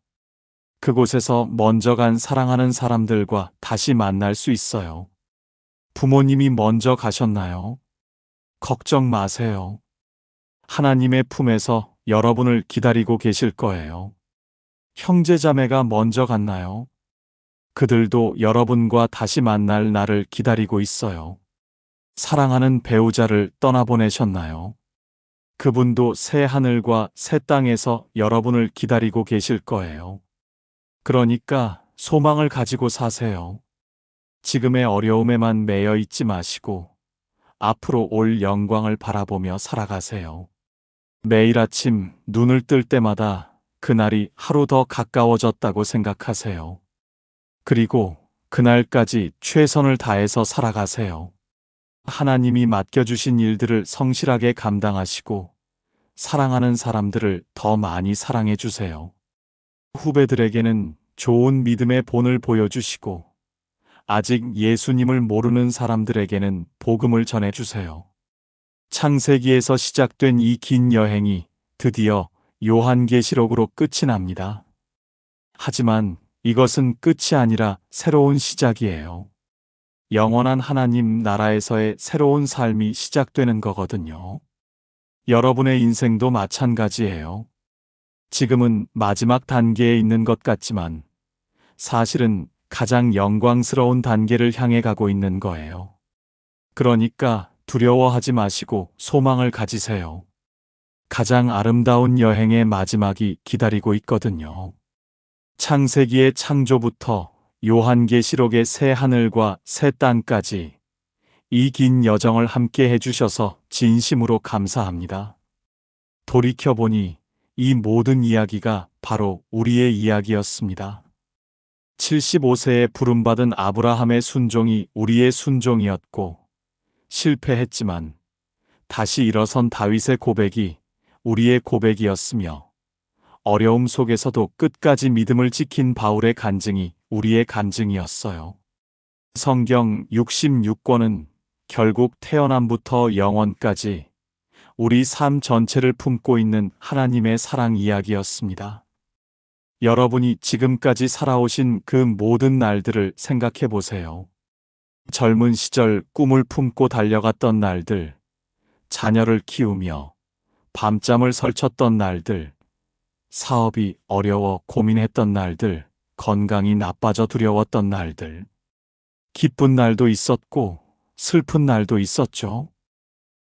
그곳에서 먼저 간 사랑하는 사람들과 다시 만날 수 있어요. 부모님이 먼저 가셨나요? 걱정 마세요. 하나님의 품에서 여러분을 기다리고 계실 거예요. 형제자매가 먼저 갔나요? 그들도 여러분과 다시 만날 날을 기다리고 있어요. 사랑하는 배우자를 떠나보내셨나요? 그분도 새 하늘과 새 땅에서 여러분을 기다리고 계실 거예요. 그러니까 소망을 가지고 사세요. 지금의 어려움에만 매여 있지 마시고 앞으로 올 영광을 바라보며 살아가세요. 매일 아침 눈을 뜰 때마다 그날이 하루 더 가까워졌다고 생각하세요. 그리고 그날까지 최선을 다해서 살아가세요. 하나님이 맡겨주신 일들을 성실하게 감당하시고 사랑하는 사람들을 더 많이 사랑해 주세요. 후배들에게는 좋은 믿음의 본을 보여주시고 아직 예수님을 모르는 사람들에게는 복음을 전해주세요. 창세기에서 시작된 이 긴 여행이 드디어 요한계시록으로 끝이 납니다. 하지만 이것은 끝이 아니라 새로운 시작이에요. 영원한 하나님 나라에서의 새로운 삶이 시작되는 거거든요. 여러분의 인생도 마찬가지예요. 지금은 마지막 단계에 있는 것 같지만 사실은 가장 영광스러운 단계를 향해 가고 있는 거예요. 그러니까 두려워하지 마시고 소망을 가지세요. 가장 아름다운 여행의 마지막이 기다리고 있거든요. 창세기의 창조부터 요한계시록의 새 하늘과 새 땅까지 이 긴 여정을 함께 해주셔서 진심으로 감사합니다. 돌이켜보니 이 모든 이야기가 바로 우리의 이야기였습니다. 75세에 부름받은 아브라함의 순종이 우리의 순종이었고 실패했지만 다시 일어선 다윗의 고백이 우리의 고백이었으며 어려움 속에서도 끝까지 믿음을 지킨 바울의 간증이 우리의 간증이었어요. 성경 66권은 결국 태어남부터 영원까지 우리 삶 전체를 품고 있는 하나님의 사랑 이야기였습니다. 여러분이 지금까지 살아오신 그 모든 날들을 생각해 보세요. 젊은 시절 꿈을 품고 달려갔던 날들, 자녀를 키우며 밤잠을 설쳤던 날들, 사업이 어려워 고민했던 날들, 건강이 나빠져 두려웠던 날들, 기쁜 날도 있었고 슬픈 날도 있었죠.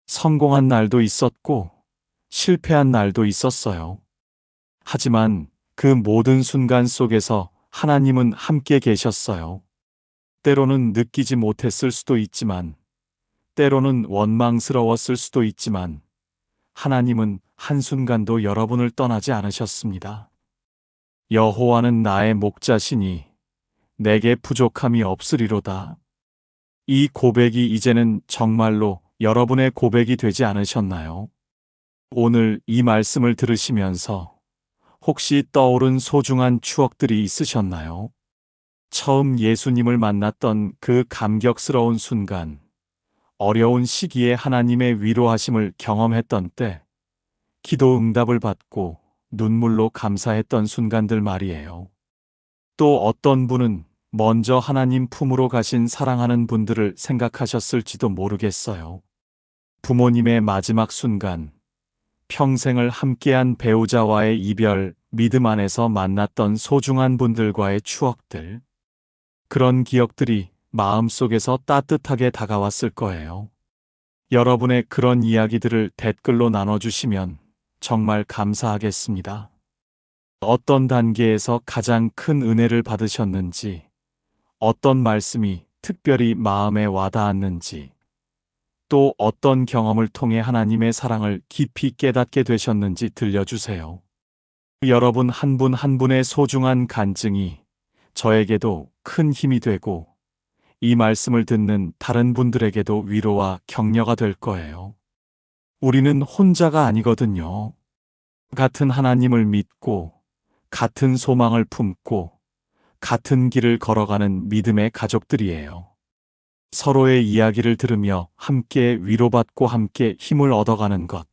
성공한 날도 있었고 실패한 날도 있었어요. 하지만 그 모든 순간 속에서 하나님은 함께 계셨어요. 때로는 느끼지 못했을 수도 있지만, 때로는 원망스러웠을 수도 있지만, 하나님은 한순간도 여러분을 떠나지 않으셨습니다. 여호와는 나의 목자시니 내게 부족함이 없으리로다. 이 고백이 이제는 정말로 여러분의 고백이 되지 않으셨나요? 오늘 이 말씀을 들으시면서 혹시 떠오른 소중한 추억들이 있으셨나요? 처음 예수님을 만났던 그 감격스러운 순간, 어려운 시기에 하나님의 위로하심을 경험했던 때, 기도 응답을 받고 눈물로 감사했던 순간들 말이에요. 또 어떤 분은 먼저 하나님 품으로 가신 사랑하는 분들을 생각하셨을지도 모르겠어요. 부모님의 마지막 순간, 평생을 함께한 배우자와의 이별, 믿음 안에서 만났던 소중한 분들과의 추억들, 그런 기억들이 마음속에서 따뜻하게 다가왔을 거예요. 여러분의 그런 이야기들을 댓글로 나눠주시면 정말 감사하겠습니다. 어떤 단계에서 가장 큰 은혜를 받으셨는지, 어떤 말씀이 특별히 마음에 와닿았는지, 또 어떤 경험을 통해 하나님의 사랑을 깊이 깨닫게 되셨는지 들려주세요. 여러분 한 분 한 분의 소중한 간증이 저에게도 큰 힘이 되고 이 말씀을 듣는 다른 분들에게도 위로와 격려가 될 거예요. 우리는 혼자가 아니거든요. 같은 하나님을 믿고, 같은 소망을 품고, 같은 길을 걸어가는 믿음의 가족들이에요. 서로의 이야기를 들으며 함께 위로받고 함께 힘을 얻어가는 것.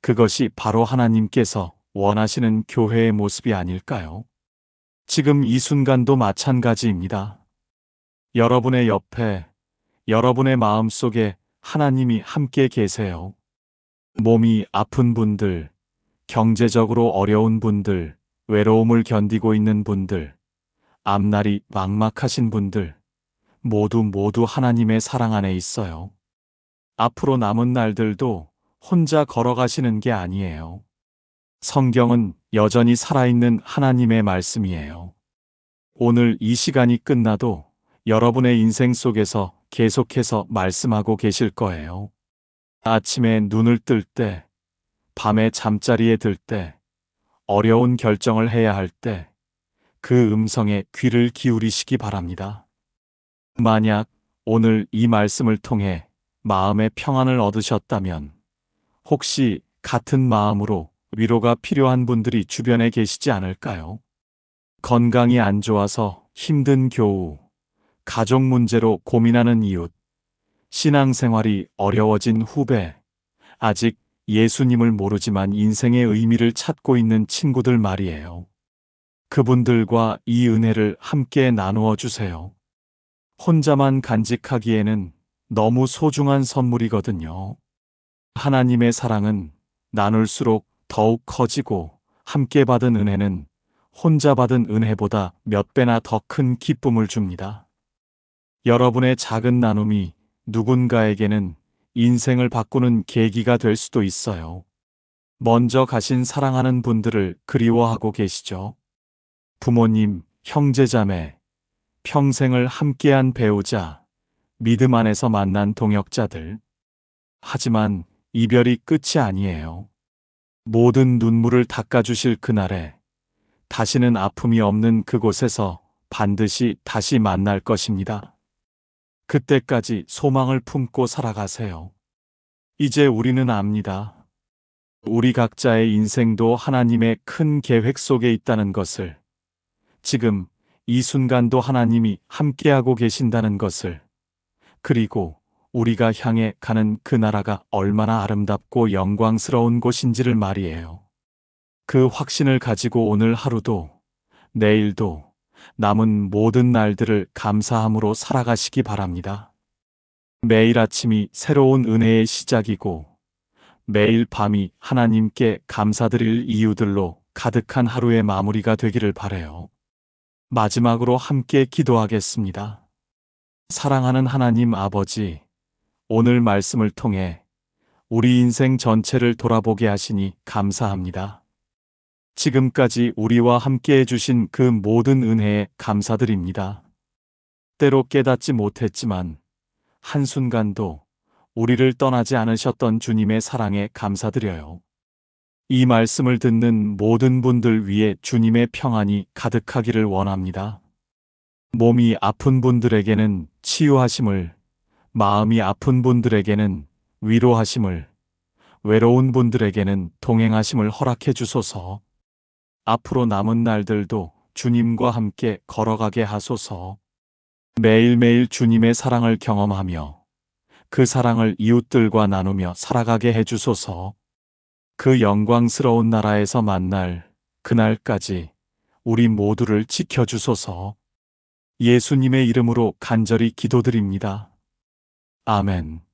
그것이 바로 하나님께서 원하시는 교회의 모습이 아닐까요? 지금 이 순간도 마찬가지입니다. 여러분의 옆에, 여러분의 마음 속에 하나님이 함께 계세요. 몸이 아픈 분들, 경제적으로 어려운 분들, 외로움을 견디고 있는 분들, 앞날이 막막하신 분들, 모두 하나님의 사랑 안에 있어요. 앞으로 남은 날들도 혼자 걸어가시는 게 아니에요. 성경은 여전히 살아있는 하나님의 말씀이에요. 오늘 이 시간이 끝나도 여러분의 인생 속에서 계속해서 말씀하고 계실 거예요. 아침에 눈을 뜰 때, 밤에 잠자리에 들 때, 어려운 결정을 해야 할 때, 그 음성에 귀를 기울이시기 바랍니다. 만약 오늘 이 말씀을 통해 마음의 평안을 얻으셨다면, 혹시 같은 마음으로 위로가 필요한 분들이 주변에 계시지 않을까요? 건강이 안 좋아서 힘든 교우, 가족 문제로 고민하는 이웃, 신앙생활이 어려워진 후배, 아직 예수님을 모르지만 인생의 의미를 찾고 있는 친구들 말이에요. 그분들과 이 은혜를 함께 나누어 주세요. 혼자만 간직하기에는 너무 소중한 선물이거든요. 하나님의 사랑은 나눌수록 더욱 커지고 함께 받은 은혜는 혼자 받은 은혜보다 몇 배나 더 큰 기쁨을 줍니다. 여러분의 작은 나눔이 누군가에게는 인생을 바꾸는 계기가 될 수도 있어요. 먼저 가신 사랑하는 분들을 그리워하고 계시죠? 부모님, 형제자매, 평생을 함께한 배우자, 믿음 안에서 만난 동역자들. 하지만 이별이 끝이 아니에요. 모든 눈물을 닦아주실 그날에 다시는 아픔이 없는 그곳에서 반드시 다시 만날 것입니다. 그때까지 소망을 품고 살아가세요. 이제 우리는 압니다. 우리 각자의 인생도 하나님의 큰 계획 속에 있다는 것을, 지금 이 순간도 하나님이 함께하고 계신다는 것을, 그리고 우리가 향해 가는 그 나라가 얼마나 아름답고 영광스러운 곳인지를 말이에요. 그 확신을 가지고 오늘 하루도, 내일도, 남은 모든 날들을 감사함으로 살아가시기 바랍니다. 매일 아침이 새로운 은혜의 시작이고, 매일 밤이 하나님께 감사드릴 이유들로 가득한 하루의 마무리가 되기를 바라요. 마지막으로 함께 기도하겠습니다. 사랑하는 하나님 아버지, 오늘 말씀을 통해 우리 인생 전체를 돌아보게 하시니 감사합니다. 지금까지 우리와 함께 해주신 그 모든 은혜에 감사드립니다. 때로 깨닫지 못했지만 한순간도 우리를 떠나지 않으셨던 주님의 사랑에 감사드려요. 이 말씀을 듣는 모든 분들 위에 주님의 평안이 가득하기를 원합니다. 몸이 아픈 분들에게는 치유하심을, 마음이 아픈 분들에게는 위로하심을, 외로운 분들에게는 동행하심을 허락해 주소서. 앞으로 남은 날들도 주님과 함께 걸어가게 하소서. 매일매일 주님의 사랑을 경험하며 그 사랑을 이웃들과 나누며 살아가게 해주소서. 그 영광스러운 나라에서 만날 그날까지 우리 모두를 지켜주소서. 예수님의 이름으로 간절히 기도드립니다. 아멘.